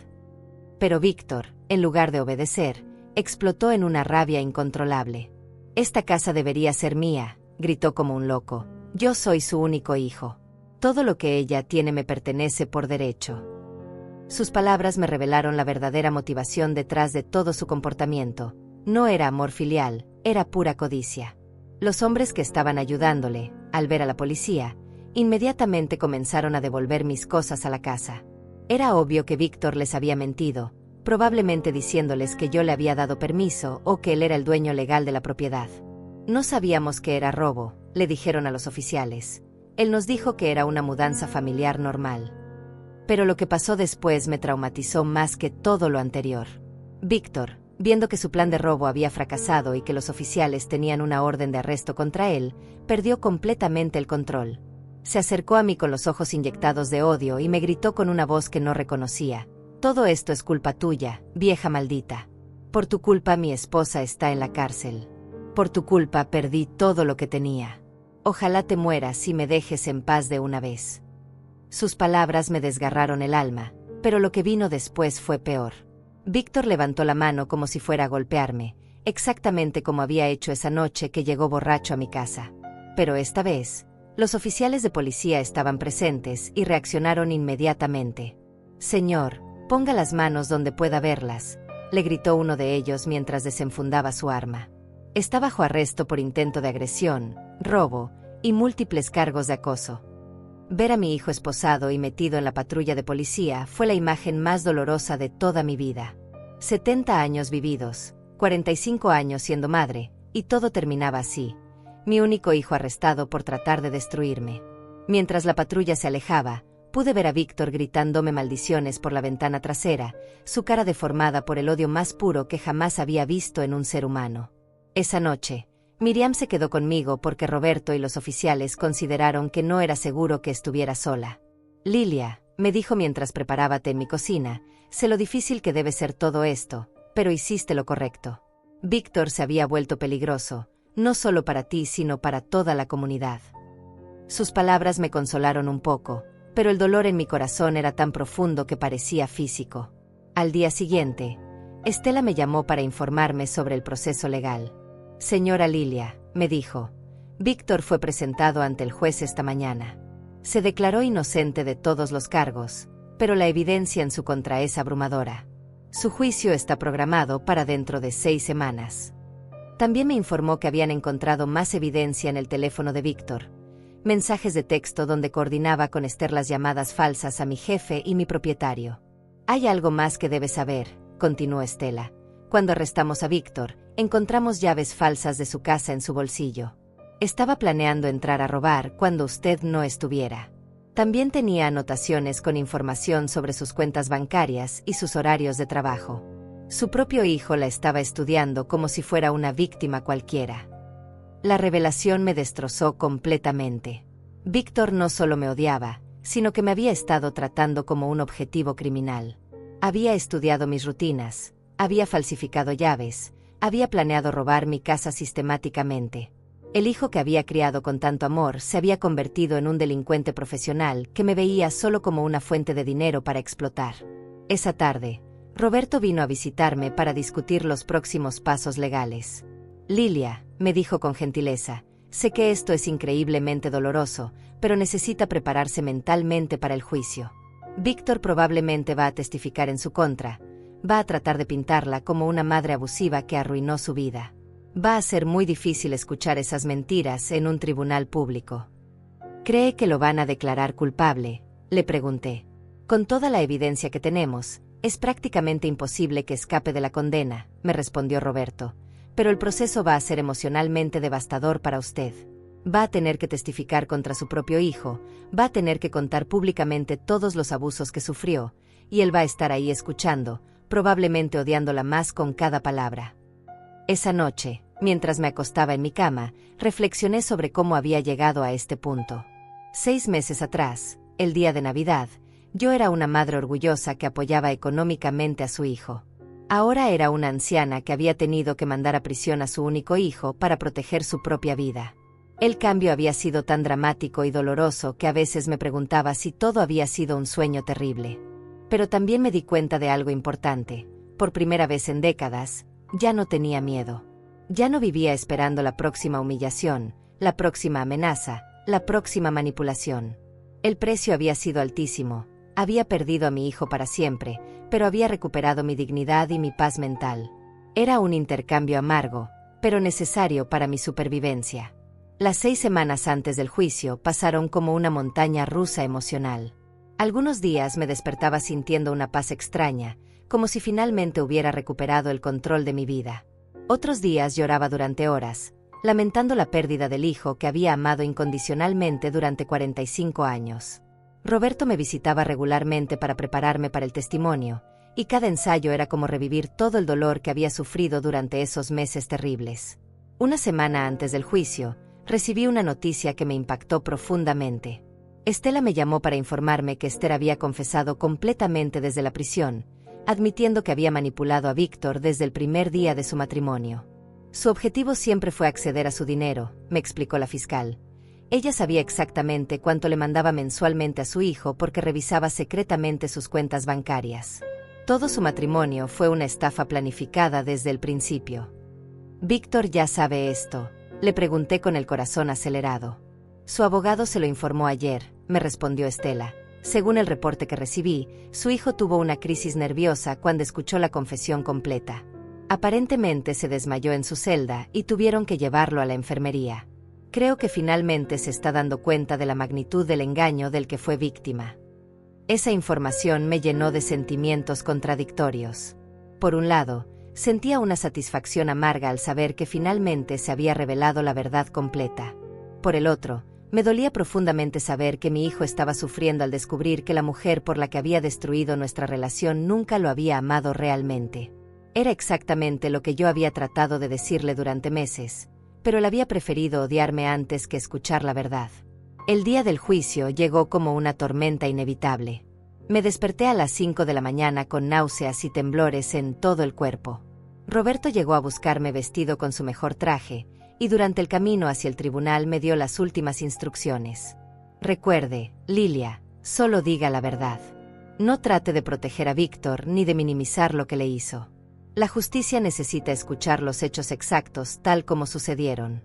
Pero Víctor, en lugar de obedecer, explotó en una rabia incontrolable. Esta casa debería ser mía, gritó como un loco. Yo soy su único hijo. Todo lo que ella tiene me pertenece por derecho. Sus palabras me revelaron la verdadera motivación detrás de todo su comportamiento. No era amor filial, era pura codicia. Los hombres que estaban ayudándole, al ver a la policía, inmediatamente comenzaron a devolver mis cosas a la casa. Era obvio que Víctor les había mentido, probablemente diciéndoles que yo le había dado permiso o que él era el dueño legal de la propiedad. No sabíamos que era robo, le dijeron a los oficiales. Él nos dijo que era una mudanza familiar normal. Pero lo que pasó después me traumatizó más que todo lo anterior. Víctor, viendo que su plan de robo había fracasado y que los oficiales tenían una orden de arresto contra él, perdió completamente el control. Se acercó a mí con los ojos inyectados de odio y me gritó con una voz que no reconocía. Todo esto es culpa tuya, vieja maldita. Por tu culpa mi esposa está en la cárcel. Por tu culpa perdí todo lo que tenía. Ojalá te mueras y me dejes en paz de una vez. Sus palabras me desgarraron el alma, pero lo que vino después fue peor. Víctor levantó la mano como si fuera a golpearme, exactamente como había hecho esa noche que llegó borracho a mi casa. Pero esta vez, los oficiales de policía estaban presentes y reaccionaron inmediatamente. Señor, ponga las manos donde pueda verlas, le gritó uno de ellos mientras desenfundaba su arma. Está bajo arresto por intento de agresión, robo y múltiples cargos de acoso. Ver a mi hijo esposado y metido en la patrulla de policía fue la imagen más dolorosa de toda mi vida. 70 años vividos, 45 años siendo madre, y todo terminaba así. Mi único hijo arrestado por tratar de destruirme. Mientras la patrulla se alejaba, pude ver a Víctor gritándome maldiciones por la ventana trasera, su cara deformada por el odio más puro que jamás había visto en un ser humano. Esa noche, Miriam se quedó conmigo porque Roberto y los oficiales consideraron que no era seguro que estuviera sola. Lilia, me dijo mientras preparaba té en mi cocina, sé lo difícil que debe ser todo esto, pero hiciste lo correcto. Víctor se había vuelto peligroso, no solo para ti sino para toda la comunidad. Sus palabras me consolaron un poco, pero el dolor en mi corazón era tan profundo que parecía físico. Al día siguiente, Estela me llamó para informarme sobre el proceso legal. Señora Lilia, me dijo, Víctor fue presentado ante el juez esta mañana. Se declaró inocente de todos los cargos, pero la evidencia en su contra es abrumadora. Su juicio está programado para dentro de 6 semanas. También me informó que habían encontrado más evidencia en el teléfono de Víctor. Mensajes de texto donde coordinaba con Esther las llamadas falsas a mi jefe y mi propietario. Hay algo más que debes saber, continuó Estela. Cuando arrestamos a Víctor, encontramos llaves falsas de su casa en su bolsillo. Estaba planeando entrar a robar cuando usted no estuviera. También tenía anotaciones con información sobre sus cuentas bancarias y sus horarios de trabajo. Su propio hijo la estaba estudiando como si fuera una víctima cualquiera. La revelación me destrozó completamente. Víctor no solo me odiaba, sino que me había estado tratando como un objetivo criminal. Había estudiado mis rutinas, había falsificado llaves, había planeado robar mi casa sistemáticamente. El hijo que había criado con tanto amor se había convertido en un delincuente profesional que me veía solo como una fuente de dinero para explotar. Esa tarde, Roberto vino a visitarme para discutir los próximos pasos legales. Lilia, me dijo con gentileza, sé que esto es increíblemente doloroso, pero necesita prepararse mentalmente para el juicio. Víctor probablemente va a testificar en su contra. Va a tratar de pintarla como una madre abusiva que arruinó su vida. Va a ser muy difícil escuchar esas mentiras en un tribunal público. ¿Cree que lo van a declarar culpable?, le pregunté. Con toda la evidencia que tenemos, es prácticamente imposible que escape de la condena, me respondió Roberto. Pero el proceso va a ser emocionalmente devastador para usted. Va a tener que testificar contra su propio hijo, va a tener que contar públicamente todos los abusos que sufrió, y él va a estar ahí escuchando, probablemente odiándola más con cada palabra. Esa noche, mientras me acostaba en mi cama, reflexioné sobre cómo había llegado a este punto. 6 meses atrás, el día de Navidad, yo era una madre orgullosa que apoyaba económicamente a su hijo. Ahora era una anciana que había tenido que mandar a prisión a su único hijo para proteger su propia vida. El cambio había sido tan dramático y doloroso que a veces me preguntaba si todo había sido un sueño terrible. Pero también me di cuenta de algo importante. Por primera vez en décadas, ya no tenía miedo. Ya no vivía esperando la próxima humillación, la próxima amenaza, la próxima manipulación. El precio había sido altísimo. Había perdido a mi hijo para siempre, pero había recuperado mi dignidad y mi paz mental. Era un intercambio amargo, pero necesario para mi supervivencia. Las 6 semanas antes del juicio pasaron como una montaña rusa emocional. Algunos días me despertaba sintiendo una paz extraña, como si finalmente hubiera recuperado el control de mi vida. Otros días lloraba durante horas, lamentando la pérdida del hijo que había amado incondicionalmente durante 45 años. Roberto me visitaba regularmente para prepararme para el testimonio, y cada ensayo era como revivir todo el dolor que había sufrido durante esos meses terribles. Una semana antes del juicio, recibí una noticia que me impactó profundamente. Estela me llamó para informarme que Esther había confesado completamente desde la prisión, admitiendo que había manipulado a Víctor desde el primer día de su matrimonio. Su objetivo siempre fue acceder a su dinero, me explicó la fiscal. Ella sabía exactamente cuánto le mandaba mensualmente a su hijo porque revisaba secretamente sus cuentas bancarias. Todo su matrimonio fue una estafa planificada desde el principio. «¿Víctor ya sabe esto?», le pregunté con el corazón acelerado. «Su abogado se lo informó ayer», me respondió Estela. Según el reporte que recibí, su hijo tuvo una crisis nerviosa cuando escuchó la confesión completa. Aparentemente se desmayó en su celda y tuvieron que llevarlo a la enfermería. Creo que finalmente se está dando cuenta de la magnitud del engaño del que fue víctima. Esa información me llenó de sentimientos contradictorios. Por un lado, sentía una satisfacción amarga al saber que finalmente se había revelado la verdad completa. Por el otro, me dolía profundamente saber que mi hijo estaba sufriendo al descubrir que la mujer por la que había destruido nuestra relación nunca lo había amado realmente. Era exactamente lo que yo había tratado de decirle durante meses, pero él había preferido odiarme antes que escuchar la verdad. El día del juicio llegó como una tormenta inevitable. Me desperté a las 5 de la mañana con náuseas y temblores en todo el cuerpo. Roberto llegó a buscarme vestido con su mejor traje, y durante el camino hacia el tribunal me dio las últimas instrucciones. Recuerde, Lilia, solo diga la verdad. No trate de proteger a Víctor ni de minimizar lo que le hizo. La justicia necesita escuchar los hechos exactos tal como sucedieron.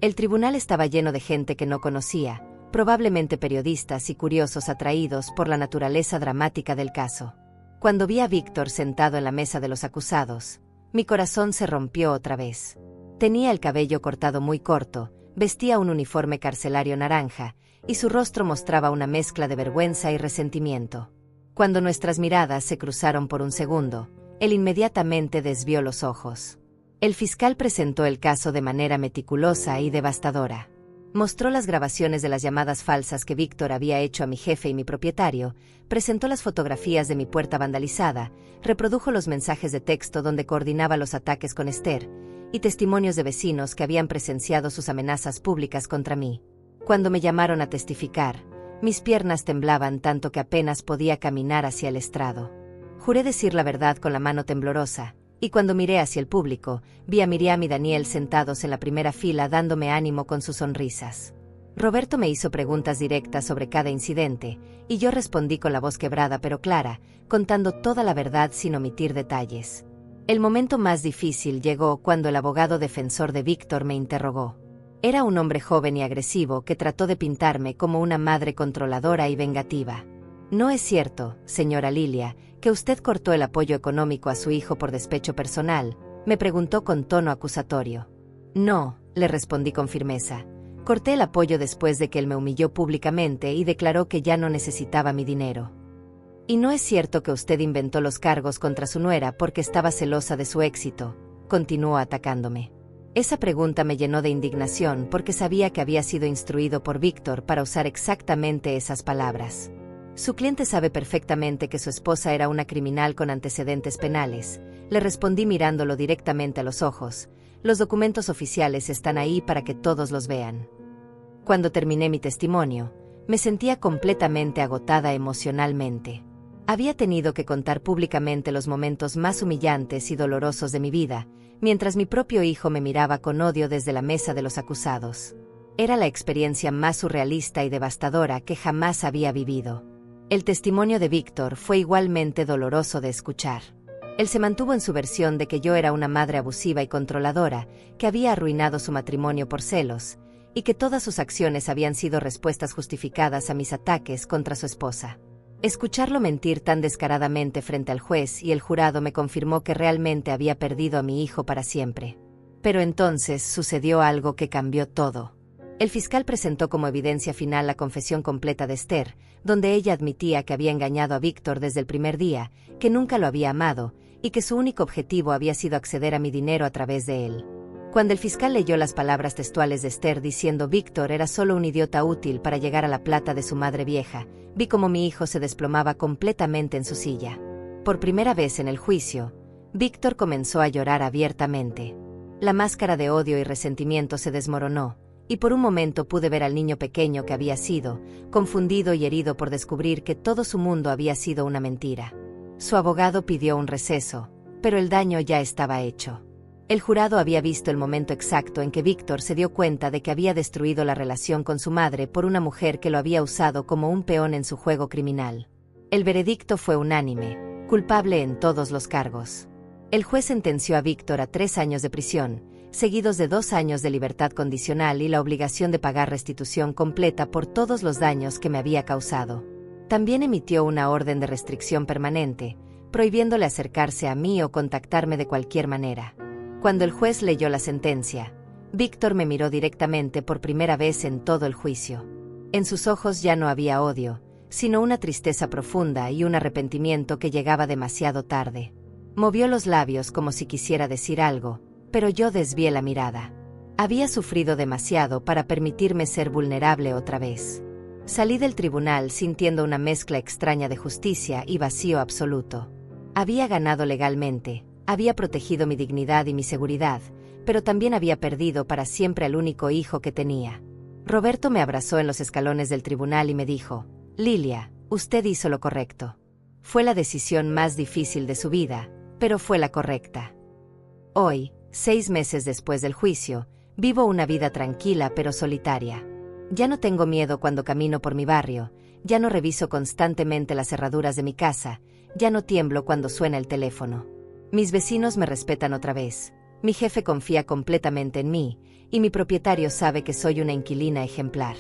El tribunal estaba lleno de gente que no conocía, probablemente periodistas y curiosos atraídos por la naturaleza dramática del caso. Cuando vi a Víctor sentado en la mesa de los acusados, mi corazón se rompió otra vez. Tenía el cabello cortado muy corto, vestía un uniforme carcelario naranja, y su rostro mostraba una mezcla de vergüenza y resentimiento. Cuando nuestras miradas se cruzaron por un segundo, él inmediatamente desvió los ojos. El fiscal presentó el caso de manera meticulosa y devastadora. Mostró las grabaciones de las llamadas falsas que Víctor había hecho a mi jefe y mi propietario, presentó las fotografías de mi puerta vandalizada, reprodujo los mensajes de texto donde coordinaba los ataques con Esther, y testimonios de vecinos que habían presenciado sus amenazas públicas contra mí. Cuando me llamaron a testificar, mis piernas temblaban tanto que apenas podía caminar hacia el estrado. Juré decir la verdad con la mano temblorosa, y cuando miré hacia el público, vi a Miriam y Daniel sentados en la primera fila dándome ánimo con sus sonrisas. Roberto me hizo preguntas directas sobre cada incidente, y yo respondí con la voz quebrada pero clara, contando toda la verdad sin omitir detalles. El momento más difícil llegó cuando el abogado defensor de Víctor me interrogó. Era un hombre joven y agresivo que trató de pintarme como una madre controladora y vengativa. «No es cierto, señora Lilia, que usted cortó el apoyo económico a su hijo por despecho personal», me preguntó con tono acusatorio. «No», le respondí con firmeza. «Corté el apoyo después de que él me humilló públicamente y declaró que ya no necesitaba mi dinero». «Y no es cierto que usted inventó los cargos contra su nuera porque estaba celosa de su éxito», continuó atacándome. Esa pregunta me llenó de indignación porque sabía que había sido instruido por Víctor para usar exactamente esas palabras. Su cliente sabe perfectamente que su esposa era una criminal con antecedentes penales, le respondí mirándolo directamente a los ojos. Los documentos oficiales están ahí para que todos los vean. Cuando terminé mi testimonio, me sentía completamente agotada emocionalmente. Había tenido que contar públicamente los momentos más humillantes y dolorosos de mi vida, mientras mi propio hijo me miraba con odio desde la mesa de los acusados. Era la experiencia más surrealista y devastadora que jamás había vivido. El testimonio de Víctor fue igualmente doloroso de escuchar. Él se mantuvo en su versión de que yo era una madre abusiva y controladora, que había arruinado su matrimonio por celos, y que todas sus acciones habían sido respuestas justificadas a mis ataques contra su esposa. Escucharlo mentir tan descaradamente frente al juez y el jurado me confirmó que realmente había perdido a mi hijo para siempre. Pero entonces sucedió algo que cambió todo. El fiscal presentó como evidencia final la confesión completa de Esther, donde ella admitía que había engañado a Víctor desde el primer día, que nunca lo había amado, y que su único objetivo había sido acceder a mi dinero a través de él. Cuando el fiscal leyó las palabras textuales de Esther diciendo Víctor era solo un idiota útil para llegar a la plata de su madre vieja, vi como mi hijo se desplomaba completamente en su silla. Por primera vez en el juicio, Víctor comenzó a llorar abiertamente. La máscara de odio y resentimiento se desmoronó, y por un momento pude ver al niño pequeño que había sido, confundido y herido por descubrir que todo su mundo había sido una mentira. Su abogado pidió un receso, pero el daño ya estaba hecho. El jurado había visto el momento exacto en que Víctor se dio cuenta de que había destruido la relación con su madre por una mujer que lo había usado como un peón en su juego criminal. El veredicto fue unánime, culpable en todos los cargos. El juez sentenció a Víctor a 3 años de prisión, seguidos de 2 años de libertad condicional y la obligación de pagar restitución completa por todos los daños que me había causado. También emitió una orden de restricción permanente, prohibiéndole acercarse a mí o contactarme de cualquier manera. Cuando el juez leyó la sentencia, Víctor me miró directamente por primera vez en todo el juicio. En sus ojos ya no había odio, sino una tristeza profunda y un arrepentimiento que llegaba demasiado tarde. Movió los labios como si quisiera decir algo, pero yo desvié la mirada. Había sufrido demasiado para permitirme ser vulnerable otra vez. Salí del tribunal sintiendo una mezcla extraña de justicia y vacío absoluto. Había ganado legalmente, había protegido mi dignidad y mi seguridad, pero también había perdido para siempre al único hijo que tenía. Roberto me abrazó en los escalones del tribunal y me dijo: «Lilia, usted hizo lo correcto. Fue la decisión más difícil de su vida, pero fue la correcta». Hoy, 6 meses después del juicio, vivo una vida tranquila pero solitaria. Ya no tengo miedo cuando camino por mi barrio, ya no reviso constantemente las cerraduras de mi casa, ya no tiemblo cuando suena el teléfono. Mis vecinos me respetan otra vez, mi jefe confía completamente en mí, y mi propietario sabe que soy una inquilina ejemplar.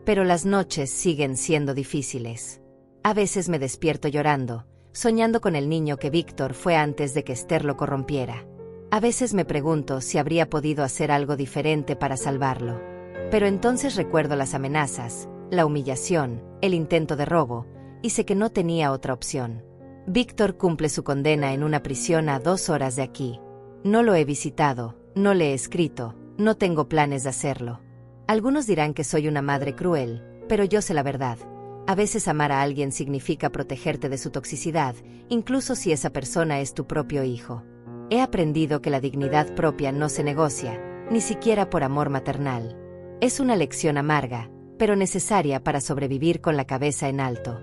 Pero las noches siguen siendo difíciles. A veces me despierto llorando, soñando con el niño que Víctor fue antes de que Esther lo corrompiera. A veces me pregunto si habría podido hacer algo diferente para salvarlo. Pero entonces recuerdo las amenazas, la humillación, el intento de robo, y sé que no tenía otra opción. Víctor cumple su condena en una prisión a 2 horas de aquí. No lo he visitado, no le he escrito, no tengo planes de hacerlo. Algunos dirán que soy una madre cruel, pero yo sé la verdad. A veces amar a alguien significa protegerte de su toxicidad, incluso si esa persona es tu propio hijo. He aprendido que la dignidad propia no se negocia, ni siquiera por amor maternal. Es una lección amarga, pero necesaria para sobrevivir con la cabeza en alto.